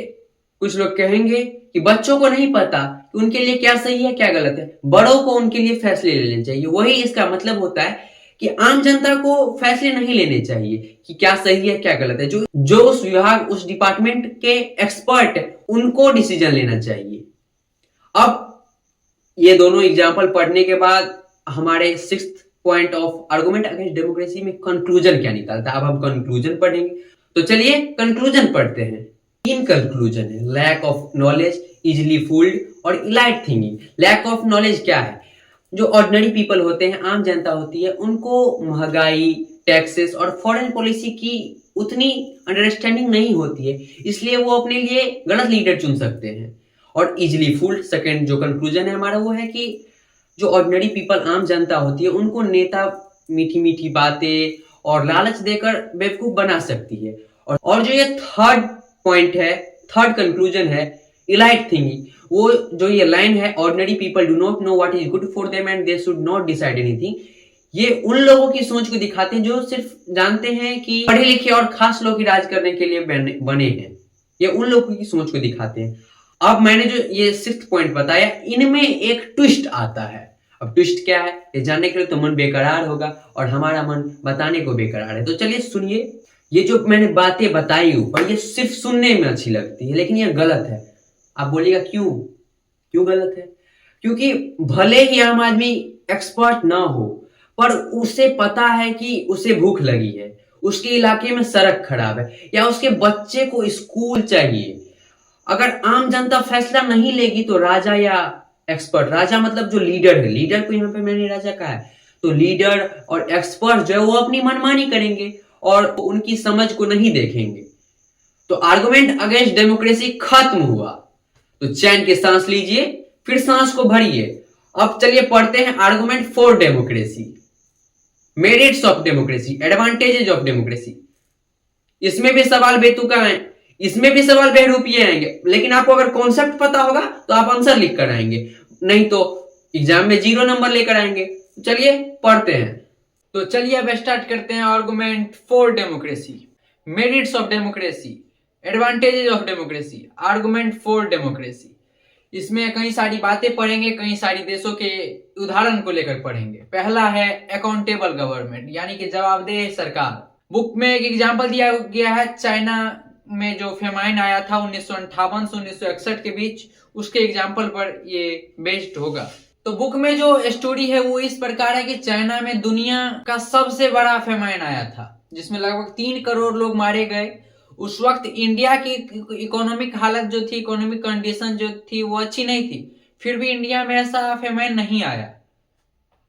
कुछ लोग कहेंगे कि बच्चों को नहीं पता कि उनके लिए क्या सही है क्या गलत है, बड़ों को उनके लिए फैसले लेने चाहिए। वही इसका मतलब होता है कि आम जनता को फैसले नहीं लेने चाहिए कि क्या सही है क्या गलत है। जो उस विभाग, उस डिपार्टमेंट के एक्सपर्ट है, उनको डिसीजन लेना चाहिए। अब ये दोनों एग्जाम्पल पढ़ने के बाद हमारे sixth point of argument against democracy में कंक्लूजन क्या निकलता है, अब हम कंक्लूजन पढ़ेंगे। तो चलिए कंक्लूजन पढ़ते हैं। तीन कंक्लूजन है: lack of knowledge, easily fooled और elite thinking. Lack of knowledge क्या है? जो ऑर्डिनरी पीपल होते हैं, आम जनता होती है, उनको महंगाई, टैक्सेस और फॉरेन पॉलिसी की उतनी अंडरस्टैंडिंग नहीं होती है, इसलिए वो अपने लिए गलत लीडर चुन सकते हैं। और इजिली फूल्ड, सेकंड जो कंक्लूजन है हमारा, वो है कि जो ऑर्डिनरी पीपल, आम जनता होती है, उनको नेता मीठी मीठी बातें और लालच देकर बेवकूफ बना सकती है। और जो ये थर्ड पॉइंट है, थर्ड कंक्लूजन है, इलाइट थिंकिंग, वो जो ये लाइन है, ordinary people do not know what is good for them and they should not decide anything, ये उन लोगों की सोच को दिखाते हैं जो सिर्फ जानते हैं कि पढ़े लिखे और खास लोग ही राज करने के लिए बने हैं। ये उन लोगों की सोच को दिखाते हैं। अब मैंने जो ये सिक्स्थ पॉइंट बताया, इनमें एक ट्विस्ट आता है। अब ट्विस्ट क्या है ये जानने के लिए तो मन बेकरार होगा, और हमारा मन बताने को बेकरार है। तो चलिए सुनिए। ये जो मैंने बातें बताई ऊपर, ये सिर्फ सुनने में अच्छी लगती है, लेकिन ये गलत है। आप बोलिएगा क्यों गलत है? क्योंकि भले ही आम आदमी एक्सपर्ट ना हो, पर उसे पता है कि उसे भूख लगी है, उसके इलाके में सड़क खराब है, या उसके बच्चे को स्कूल चाहिए। अगर आम जनता फैसला नहीं लेगी तो राजा या एक्सपर्ट, राजा मतलब जो लीडर है, लीडर को यहाँ पे मैंने राजा कहा है, तो लीडर और एक्सपर्ट जो है वो अपनी मनमानी करेंगे और उनकी समझ को नहीं देखेंगे। तो आर्गुमेंट अगेंस्ट डेमोक्रेसी खत्म हुआ। तो चैन की सांस लीजिए, फिर सांस को भरिए। अब चलिए पढ़ते हैं argument for democracy, merits of democracy, advantages of democracy. इसमें भी सवाल बेतुका है, इसमें भी सवाल बहरूपिये आएंगे, लेकिन आपको अगर कॉन्सेप्ट पता होगा तो आप आंसर लिख कर आएंगे, नहीं तो एग्जाम में 0 नंबर लेकर आएंगे। चलिए पढ़ते हैं। तो चलिए अब स्टार्ट करते हैं argument for democracy, merits of democracy, advantages of democracy, argument for democracy. इसमें कई सारी बातें पढ़ेंगे, कई सारी देशों के उदाहरण को लेकर पढ़ेंगे। पहला है अकाउंटेबल गवर्नमेंट, यानी कि जवाबदेह सरकार। बुक में एक एग्जाम्पल दिया गया है, चाइना में जो फेमाइन आया था 1958 से 1961 के बीच, उसके एग्जाम्पल पर ये बेस्ड होगा। तो बुक में जो स्टोरी है वो इस प्रकार है कि चाइना में दुनिया का सबसे बड़ा फेमाइन आया था, जिसमें लगभग 3 करोड़ लोग मारे गए। उस वक्त इंडिया की इकोनॉमिक हालत जो थी, इकोनॉमिक कंडीशन जो थी वो अच्छी नहीं थी, फिर भी इंडिया में ऐसा फेमाइन नहीं आया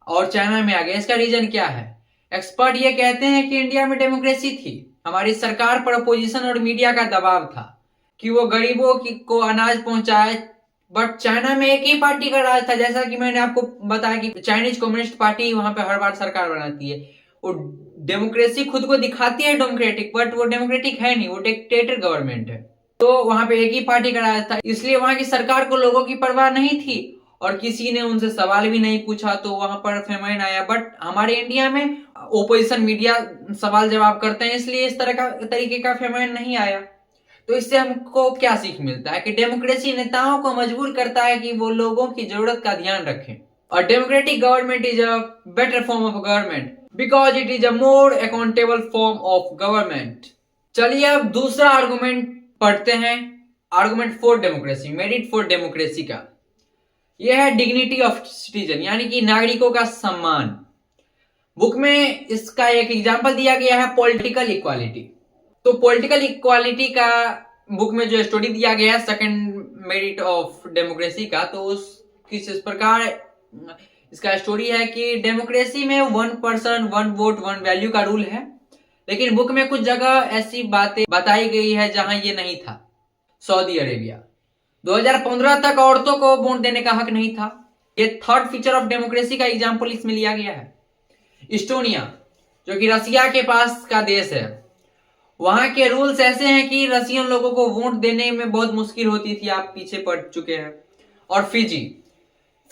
और चाइना में आ गया। इसका रीजन क्या है? एक्सपर्ट ये कहते हैं कि इंडिया में डेमोक्रेसी थी, हमारी सरकार पर अपोजिशन और मीडिया का दबाव था कि वो गरीबों को अनाज पहुंचाए। बट चाइना में एक ही पार्टी का राज था, जैसा कि मैंने आपको बताया कि चाइनीज कम्युनिस्ट पार्टी वहां पे हर बार सरकार बनाती है। वो डेमोक्रेसी खुद को दिखाती है डेमोक्रेटिक, बट वो डेमोक्रेटिक है नहीं, वो डिक्टेटर गवर्नमेंट है। तो वहां पे एक ही पार्टी का राज था, इसलिए वहां की सरकार को लोगों की परवाह नहीं थी और किसी ने उनसे सवाल भी नहीं पूछा, तो वहां पर फेमाइन आया। बट हमारे इंडिया में ओपोजिशन मीडिया सवाल जवाब करते हैं, इसलिए इस तरह का तरीके का फेमाइन नहीं आया। तो इससे हमको क्या सीख मिलता है कि डेमोक्रेसी नेताओं को मजबूर करता है कि वो लोगों की जरूरत का ध्यान रखें। और democratic government is a better form of government because it is a more accountable form of government. चलिए अब दूसरा आर्गुमेंट पढ़ते हैं, argument for democracy, merit for democracy का, यह है डिग्निटी ऑफ सिटीजन, यानी कि नागरिकों का सम्मान। बुक में इसका एक एग्जांपल दिया गया है पॉलिटिकल इक्वालिटी। तो पॉलिटिकल इक्वालिटी का बुक में जो स्टोरी दिया गया है सेकंड मेरिट ऑफ डेमोक्रेसी का, तो उस किस प्रकार इसका स्टोरी है कि डेमोक्रेसी में 1 पर्सन 1 वोट 1 वैल्यू का रूल है, लेकिन बुक में कुछ जगह ऐसी बातें बताई गई है जहां ये नहीं था। सऊदी अरेबिया 2015 तक औरतों को वोट देने का हक नहीं था। ये थर्ड फीचर ऑफ डेमोक्रेसी का एग्जांपल इसमें लिया गया है। इस्टोनिया जो कि रसिया के पास का देश है, वहां के रूल्स ऐसे हैं कि रसियन लोगों को वोट देने में बहुत मुश्किल होती थी, आप पीछे पड़ चुके हैं। और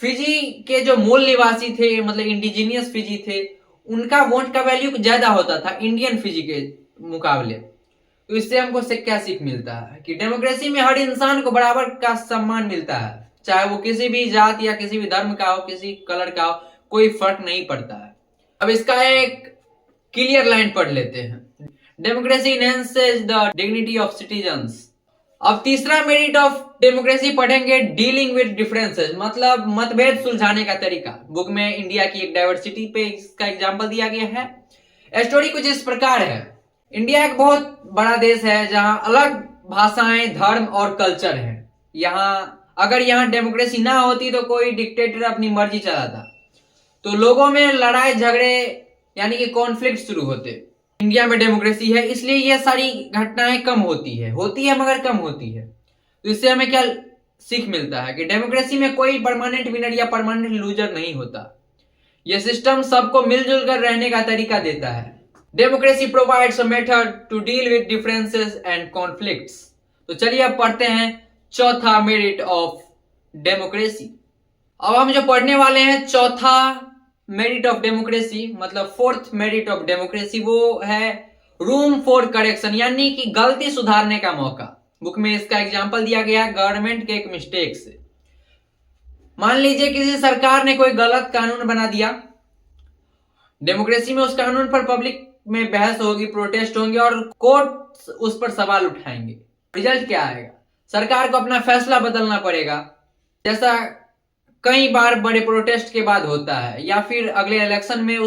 फिजी के जो मूल निवासी थे, मतलब इंडिजीनियस फिजी थे, उनका वोट का वैल्यू ज्यादा होता था इंडियन फिजी के मुकाबले। तो इससे हमको क्या सीख मिलता है कि डेमोक्रेसी में हर इंसान को बराबर का सम्मान मिलता है, चाहे वो किसी भी जात या किसी भी धर्म का हो, किसी कलर का हो, कोई फर्क नहीं पड़ता है। अब इसका एक क्लियर लाइन पढ़ लेते हैं। Democracy enhances the dignity of citizens. अब तीसरा मेरिट ऑफ डेमोक्रेसी पढ़ेंगे, डीलिंग विद डिफरेंसेस, मतलब मतभेद सुलझाने का तरीका। बुक में इंडिया की एक डाइवर्सिटी पे इसका एग्जांपल दिया गया है। स्टोरी कुछ इस प्रकार है। इंडिया एक बहुत बड़ा देश है जहां अलग भाषाएं, धर्म और कल्चर है। अगर यहाँ डेमोक्रेसी ना होती तो कोई डिक्टेटर अपनी मर्जी चलाता, तो लोगों में लड़ाई झगड़े यानी कि कॉन्फ्लिक्ट शुरू होते। इंडिया में डेमोक्रेसी है, इसलिए ये सारी घटनाएं कम होती है मगर कम होती है। तो इससे हमें क्या सीख मिलता है कि डेमोक्रेसी में कोई परमानेंट विनर या परमानेंट लूजर नहीं होता। यह सिस्टम सबको मिलजुल कर रहने का तरीका देता है। Democracy provides a method to deal with differences and conflicts. तो चलिए अब पढ़ते हैं चौथा मेरिट ऑफ डेमोक्रेसी। अब हम जो पढ़ने वाले हैं चौथा मेरिट ऑफ डेमोक्रेसी, मतलब फोर्थ मेरिट ऑफ डेमोक्रेसी, वो है रूम फॉर करेक्शन, यानी कि गलती सुधारने का मौका। बुक में इसका एग्जांपल दिया गया गवर्नमेंट के एक मिस्टेक से। मान लीजिए किसी सरकार ने कोई गलत कानून बना दिया, डेमोक्रेसी में उस कानून पर पब्लिक में बहस होगी, प्रोटेस्ट होंगे और कोर्ट उस पर सवाल उठाएंगे। रिजल्ट क्या आएगा? सरकार को अपना फैसला बदलना पड़ेगा, जैसा कई बार बड़े प्रोटेस्ट के बाद होता है, या फिर अगले इलेक्शन में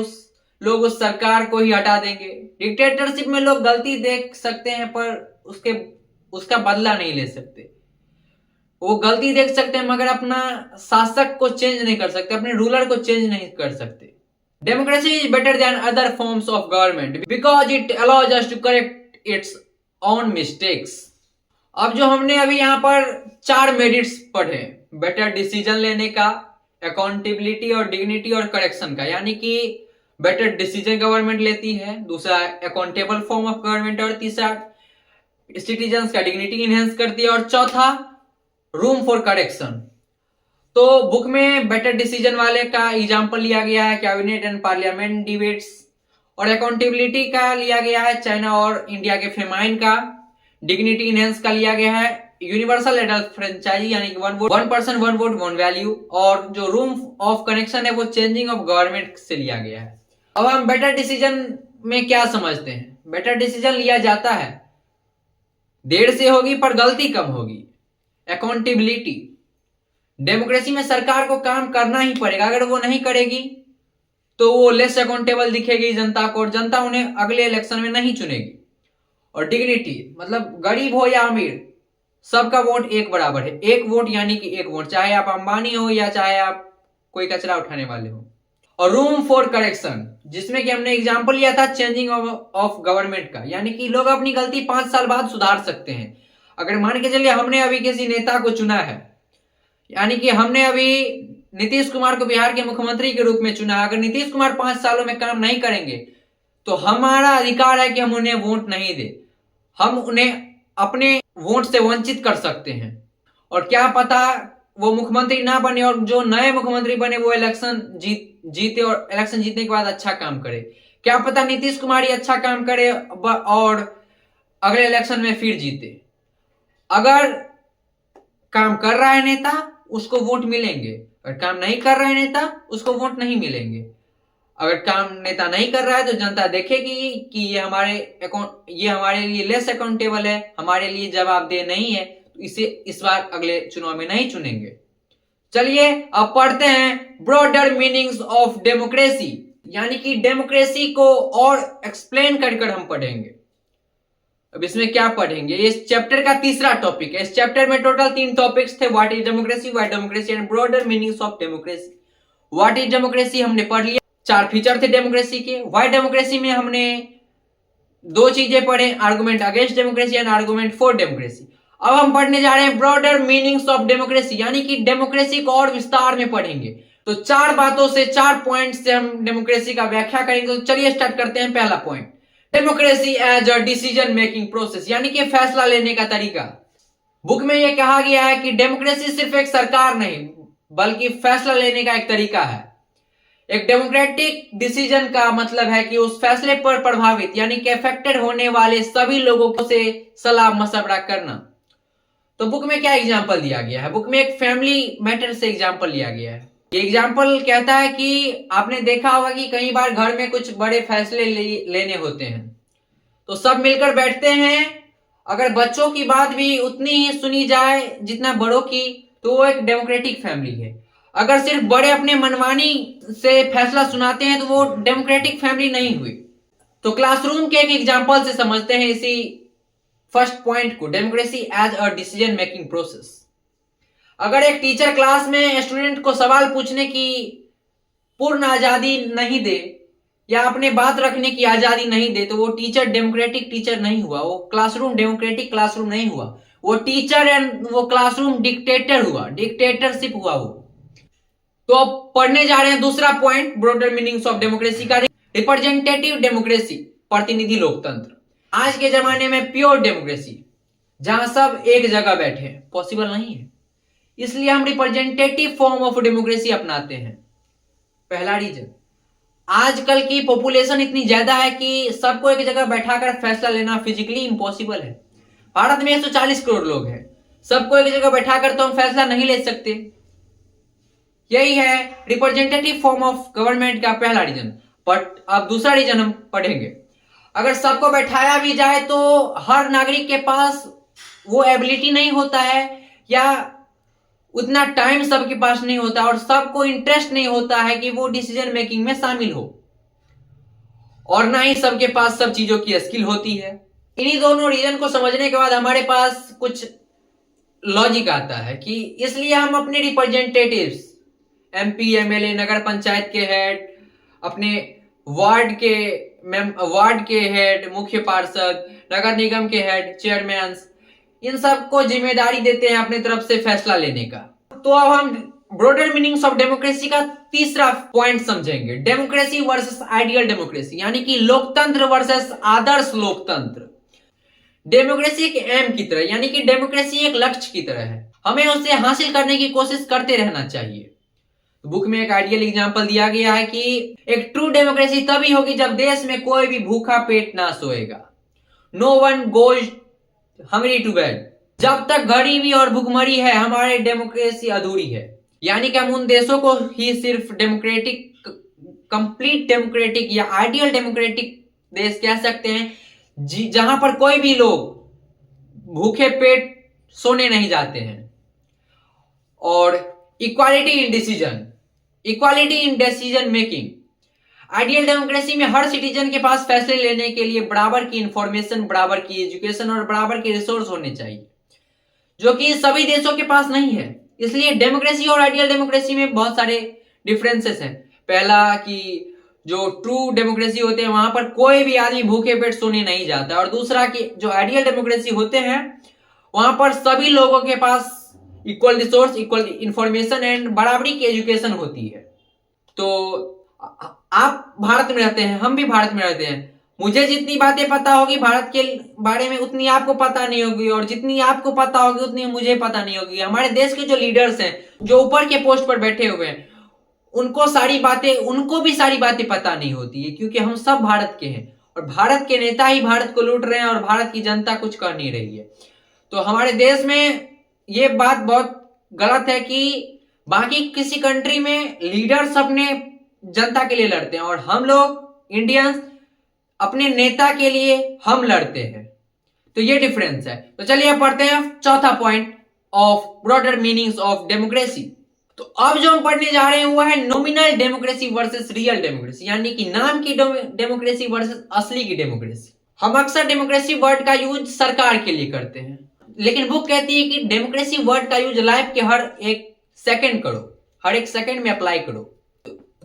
लोग उस सरकार को ही हटा देंगे। डिक्टेटरशिप में लोग गलती देख सकते हैं पर उसका बदला नहीं ले सकते। वो गलती देख सकते हैं मगर अपना शासक को चेंज नहीं कर सकते, अपने रूलर को चेंज नहीं कर सकते। Democracy is better than other forms of government because it allows us to correct its own mistakes. अब जो हमने अभी यहाँ पर 4 मेरिट्स पढ़े, बेटर डिसीजन लेने का, अकाउंटेबिलिटी और डिग्निटी और करेक्शन का, यानी कि बेटर डिसीजन गवर्नमेंट लेती है, दूसरा अकाउंटेबल फॉर्म ऑफ गवर्नमेंट, और तीसरा सिटीजन्स का डिग्निटी इनहेंस करती है, और चौथा रूम फॉर करेक्शन। तो बुक में बेटर डिसीजन वाले का एग्जांपल लिया गया है कैबिनेट एंड पार्लियामेंट डिबेट्स, और अकाउंटेबिलिटी का लिया गया है चाइना और इंडिया के फेमाइन का। डिग्निटी इनहेंस का लिया गया है यूनिवर्सल एडल्ट फ्रेंचाइजी, यानी कि 1 पर्सन 1 वोट 1 वैल्यू, और जो रूम ऑफ कनेक्शन है वो चेंजिंग ऑफ गवर्नमेंट से लिया गया है। अब हम बेटर डिसीजन में क्या समझते हैं? बेटर डिसीजन लिया जाता है, देर से होगी पर गलती कम होगी। अकाउंटेबिलिटी, डेमोक्रेसी में सरकार को काम करना ही पड़ेगा, अगर वो नहीं करेगी तो वो लेस अकाउंटेबल दिखेगी जनता को, और जनता उन्हें अगले इलेक्शन में नहीं चुनेगी। और डिग्निटी, मतलब गरीब हो या अमीर सबका वोट एक बराबर है, 1 वोट यानी कि 1 वोट, चाहे आप अंबानी हो या चाहे आप कोई कचरा उठाने वाले हो। और रूम फॉर करेक्शन, जिसमें कि हमने एग्जांपल लिया था चेंजिंग ऑफ गवर्नमेंट का, यानी कि लोग अपनी गलती 5 साल बाद सुधार सकते हैं। अगर मान के चलिए हमने अभी किसी नेता को चुना है, यानी कि हमने अभी नीतीश कुमार को बिहार के मुख्यमंत्री के रूप में चुना, अगर नीतीश कुमार 5 सालों में काम नहीं करेंगे तो हमारा अधिकार है कि हम उन्हें वोट नहीं दे, हम उन्हें अपने वोट से वंचित कर सकते हैं। और क्या पता वो मुख्यमंत्री ना बने और जो नए मुख्यमंत्री बने वो इलेक्शन जीते और इलेक्शन जीतने के बाद अच्छा काम करे। क्या पता नीतीश कुमार ही अच्छा काम करे और अगले इलेक्शन में फिर जीते। अगर काम कर रहा है नेता उसको वोट मिलेंगे, अगर काम नहीं कर रहा है नेता उसको वोट नहीं मिलेंगे। अगर काम नेता नहीं कर रहा है तो जनता देखेगी कि ये हमारे लिए लेस अकाउंटेबल है, हमारे लिए जवाबदेह नहीं है, इसे इस बार अगले चुनाव में नहीं चुनेंगे। चलिए अब पढ़ते हैं ब्रॉडर मीनिंग्स ऑफ डेमोक्रेसी, यानी कि डेमोक्रेसी को और एक्सप्लेन कर हम पढ़ेंगे। अब इसमें क्या पढ़ेंगे, इस चैप्टर का तीसरा टॉपिक है। इस चैप्टर में टोटल 3 टॉपिक्स थे, what is democracy, why democracy and broader meanings of democracy. What is democracy हमने पढ़ लिया, 4 फीचर थे डेमोक्रेसी के। व्हाई डेमोक्रेसी में हमने 2 चीजें पढ़े, argument against democracy and argument for democracy. अब हम पढ़ने जा रहे हैं ब्रॉडर मीनिंग्स ऑफ डेमोक्रेसी, यानी कि डेमोक्रेसी को और विस्तार में पढ़ेंगे। तो 4 बातों से, 4 पॉइंट से हम डेमोक्रेसी का व्याख्या करेंगे। तो चलिए स्टार्ट करते हैं। पहला point, democracy as a decision making process, यानी कि फैसला लेने का तरीका। बुक में यह कहा गया है कि डेमोक्रेसी सिर्फ एक सरकार नहीं बल्कि फैसला लेने का एक तरीका है। एक डेमोक्रेटिक डिसीजन का मतलब है कि उस फैसले पर प्रभावित यानी कि अफेक्टेड होने वाले सभी लोगों से सलाह मशवरा करना। तो बुक में क्या एग्जांपल दिया गया है, बुक में एक फैमिली मैटर से एग्जांपल लिया गया है। ये एग्जांपल कहता है कि आपने देखा होगा कि कई बार घर में कुछ बड़े फैसले लेने होते हैं तो सब मिलकर बैठते हैं। अगर बच्चों की बात भी उतनी ही सुनी जाए जितना बड़ों की, तो वो एक डेमोक्रेटिक फैमिली है। अगर सिर्फ बड़े अपने मनमानी से फैसला सुनाते हैं तो वो डेमोक्रेटिक फैमिली नहीं हुई। तो क्लासरूम के एक एग्जांपल से समझते हैं इसी फर्स्ट पॉइंट को, democracy as a decision making process. अगर एक टीचर क्लास में स्टूडेंट को सवाल पूछने की पूर्ण आजादी नहीं दे या अपने बात रखने की आजादी नहीं दे तो वो टीचर डेमोक्रेटिक टीचर नहीं हुआ, वो क्लासरूम डेमोक्रेटिक क्लासरूम नहीं हुआ, वो टीचर एंड वो क्लासरूम डिक्टेटर हुआ, डिक्टेटरशिप हुआ वो। तो अब पढ़ने जा रहे हैं दूसरा point broader meanings of democracy का, रिप्रेजेंटेटिव डेमोक्रेसी, प्रतिनिधि लोकतंत्र। आज के जमाने में प्योर डेमोक्रेसी जहां सब एक जगह बैठे पॉसिबल नहीं है, इसलिए हम रिप्रेजेंटेटिव फॉर्म ऑफ डेमोक्रेसी अपनाते हैं। पहला रीजन, आजकल की पॉपुलेशन इतनी ज्यादा है कि सबको एक जगह बैठाकर फैसला लेना फिजिकली इम्पॉसिबल है। भारत में 140 करोड़ लोग हैं, सबको एक जगह बैठाकर तो हम फैसला नहीं ले सकते। यही है रिप्रेजेंटेटिव फॉर्म ऑफ गवर्नमेंट का पहला रीजन। बट अब दूसरा रीजन हम पढ़ेंगे। अगर सबको बैठाया भी जाए तो हर नागरिक के पास वो एबिलिटी नहीं होता है या उतना टाइम सबके पास नहीं होता और सबको इंटरेस्ट नहीं होता है कि वो डिसीजन मेकिंग में शामिल हो, और ना ही सबके पास सब चीजों की स्किल होती है। इन्हीं दोनों रीजन को समझने के बाद हमारे पास कुछ लॉजिक आता है कि इसलिए हम अपने रिप्रेजेंटेटिव्स, एमपी, एमएलए, नगर पंचायत के हेड, अपने वार्ड के हेड, मुख्य पार्षद, नगर निगम के हेड, चेयरमैन, इन सबको जिम्मेदारी देते हैं अपनी तरफ से फैसला लेने का। तो अब हम ब्रॉडर मीनिंग्स ऑफ डेमोक्रेसी का तीसरा पॉइंट समझेंगे, डेमोक्रेसी वर्सेस आइडियल डेमोक्रेसी, यानी कि लोकतंत्र वर्सेस आदर्श लोकतंत्र। डेमोक्रेसी एक एम की तरह, यानी कि डेमोक्रेसी एक लक्ष्य की तरह है, हमें उसे हासिल करने की कोशिश करते रहना चाहिए। बुक में एक आइडियल एग्जांपल दिया गया है कि एक ट्रू डेमोक्रेसी तभी होगी जब देश में कोई भी भूखा पेट ना सोएगा। No one goes hungry to bed. जब तक गरीबी और भुखमरी है हमारी डेमोक्रेसी अधूरी है। यानी कि हम उन देशों को ही सिर्फ डेमोक्रेटिक, कंप्लीट डेमोक्रेटिक या आइडियल डेमोक्रेटिक देश कह सकते हैं जहां पर कोई भी लोग भूखे पेट सोने नहीं जाते हैं। और equality in decision, equality in decision making. Ideal democracy में हर सिटीजन के पास फैसले लेने के लिए बराबर की इंफॉर्मेशन, बराबर की एजुकेशन और बराबर के रिसोर्स होने चाहिए, जो कि सभी देशों के पास नहीं है। इसलिए डेमोक्रेसी और आइडियल डेमोक्रेसी में बहुत सारे डिफरेंसेस हैं। पहला कि जो ट्रू डेमोक्रेसी होते हैं वहां पर कोई भी आदमी भूखे पेट सोने नहीं जाता, और दूसरा कि जो आइडियल डेमोक्रेसी होते हैं वहां पर सभी लोगों के पास equal resource, equal information and बराबरी की एजुकेशन होती है। तो आप भारत में रहते हैं, हम भी भारत में रहते हैं, मुझे जितनी बातें पता होगी भारत के बारे में उतनी आपको पता नहीं होगी, और जितनी आपको पता होगी उतनी मुझे पता नहीं होगी। हमारे देश के जो लीडर्स हैं, जो ऊपर के पोस्ट पर बैठे हुए हैं, उनको भी सारी बातें पता नहीं होती है, क्योंकि हम सब भारत के हैं और भारत के नेता ही भारत को लूट रहे हैं और भारत की जनता कुछ कर नहीं रही है। तो हमारे देश में ये बात बहुत गलत है कि बाकी किसी कंट्री में लीडर्स अपने जनता के लिए लड़ते हैं और हम लोग इंडियंस अपने नेता के लिए हम लड़ते हैं। तो ये डिफरेंस है। तो चलिए अब पढ़ते हैं चौथा point of broader meanings of democracy. तो अब जो हम पढ़ने जा रहे हैं वो है nominal democracy versus real democracy, यानी कि नाम की डेमोक्रेसी वर्सेस असली की डेमोक्रेसी। हम अक्सर डेमोक्रेसी वर्ड का यूज सरकार के लिए करते हैं, लेकिन बुक कहती है कि डेमोक्रेसी वर्ड का यूज लाइफ के हर एक सेकंड करो, हर एक सेकंड में अप्लाई करो।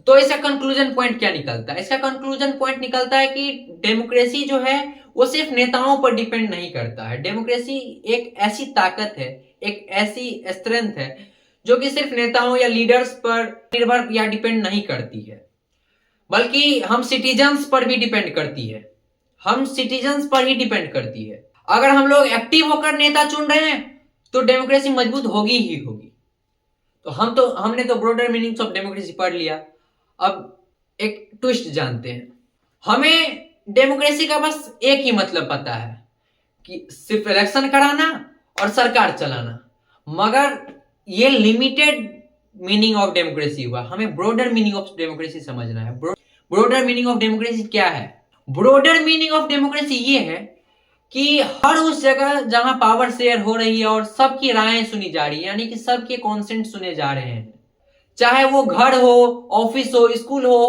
तो इसका कंक्लूजन पॉइंट क्या निकलता है? इसका कंक्लूजन पॉइंट निकलता है कि डेमोक्रेसी जो है वो सिर्फ नेताओं पर डिपेंड नहीं करता है। डेमोक्रेसी एक ऐसी ताकत है, एक ऐसी स्ट्रेंथ है जो कि सिर्फ नेताओं या लीडर्स पर निर्भर या डिपेंड नहीं करती है, बल्कि हम सिटीजन्स पर भी डिपेंड करती है। हम सिटीजन्स पर ही डिपेंड करती है। अगर हम लोग एक्टिव होकर नेता चुन रहे हैं तो डेमोक्रेसी मजबूत होगी ही होगी। तो हमने तो ब्रॉडर मीनिंग्स ऑफ डेमोक्रेसी पढ़ लिया। अब एक ट्विस्ट जानते हैं। हमें डेमोक्रेसी का बस एक ही मतलब पता है कि सिर्फ इलेक्शन कराना और सरकार चलाना, मगर ये लिमिटेड मीनिंग ऑफ डेमोक्रेसी हुआ। हमें ब्रॉडर मीनिंग ऑफ डेमोक्रेसी समझना है। ब्रॉडर मीनिंग ऑफ डेमोक्रेसी क्या है? ब्रॉडर मीनिंग ऑफ डेमोक्रेसी ये है कि हर उस जगह जहां पावर शेयर हो रही है और सबकी राय सुनी जा रही है, यानी कि सबके कॉन्सेंट सुने जा रहे हैं, चाहे वो घर हो, ऑफिस हो, स्कूल हो,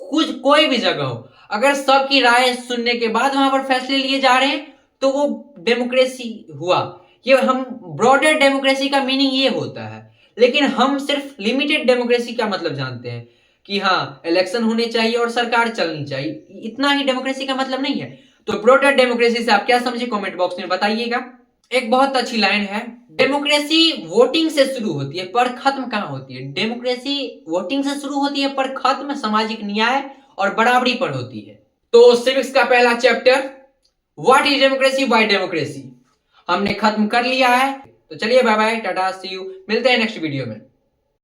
कुछ कोई भी जगह हो, अगर सबकी राय सुनने के बाद वहां पर फैसले लिए जा रहे हैं तो वो डेमोक्रेसी हुआ। ये हम ब्रॉडर डेमोक्रेसी का मीनिंग ये होता है। लेकिन हम सिर्फ लिमिटेड डेमोक्रेसी का मतलब जानते हैं कि हाँ इलेक्शन होने चाहिए और सरकार चलनी चाहिए, इतना ही डेमोक्रेसी का मतलब नहीं है। तो ब्रॉडर डेमोक्रेसी से आप क्या समझे कमेंट बॉक्स में बताइएगा। एक बहुत अच्छी लाइन है, डेमोक्रेसी वोटिंग से शुरू होती है पर खत्म कहां होती है? डेमोक्रेसी वोटिंग से शुरू होती है पर खत्म सामाजिक न्याय और बराबरी पर होती है। तो सिविक्स का पहला chapter what is democracy, why democracy हमने खत्म कर लिया है। तो चलिए bye bye, tata, see you, मिलते हैं नेक्स्ट वीडियो में।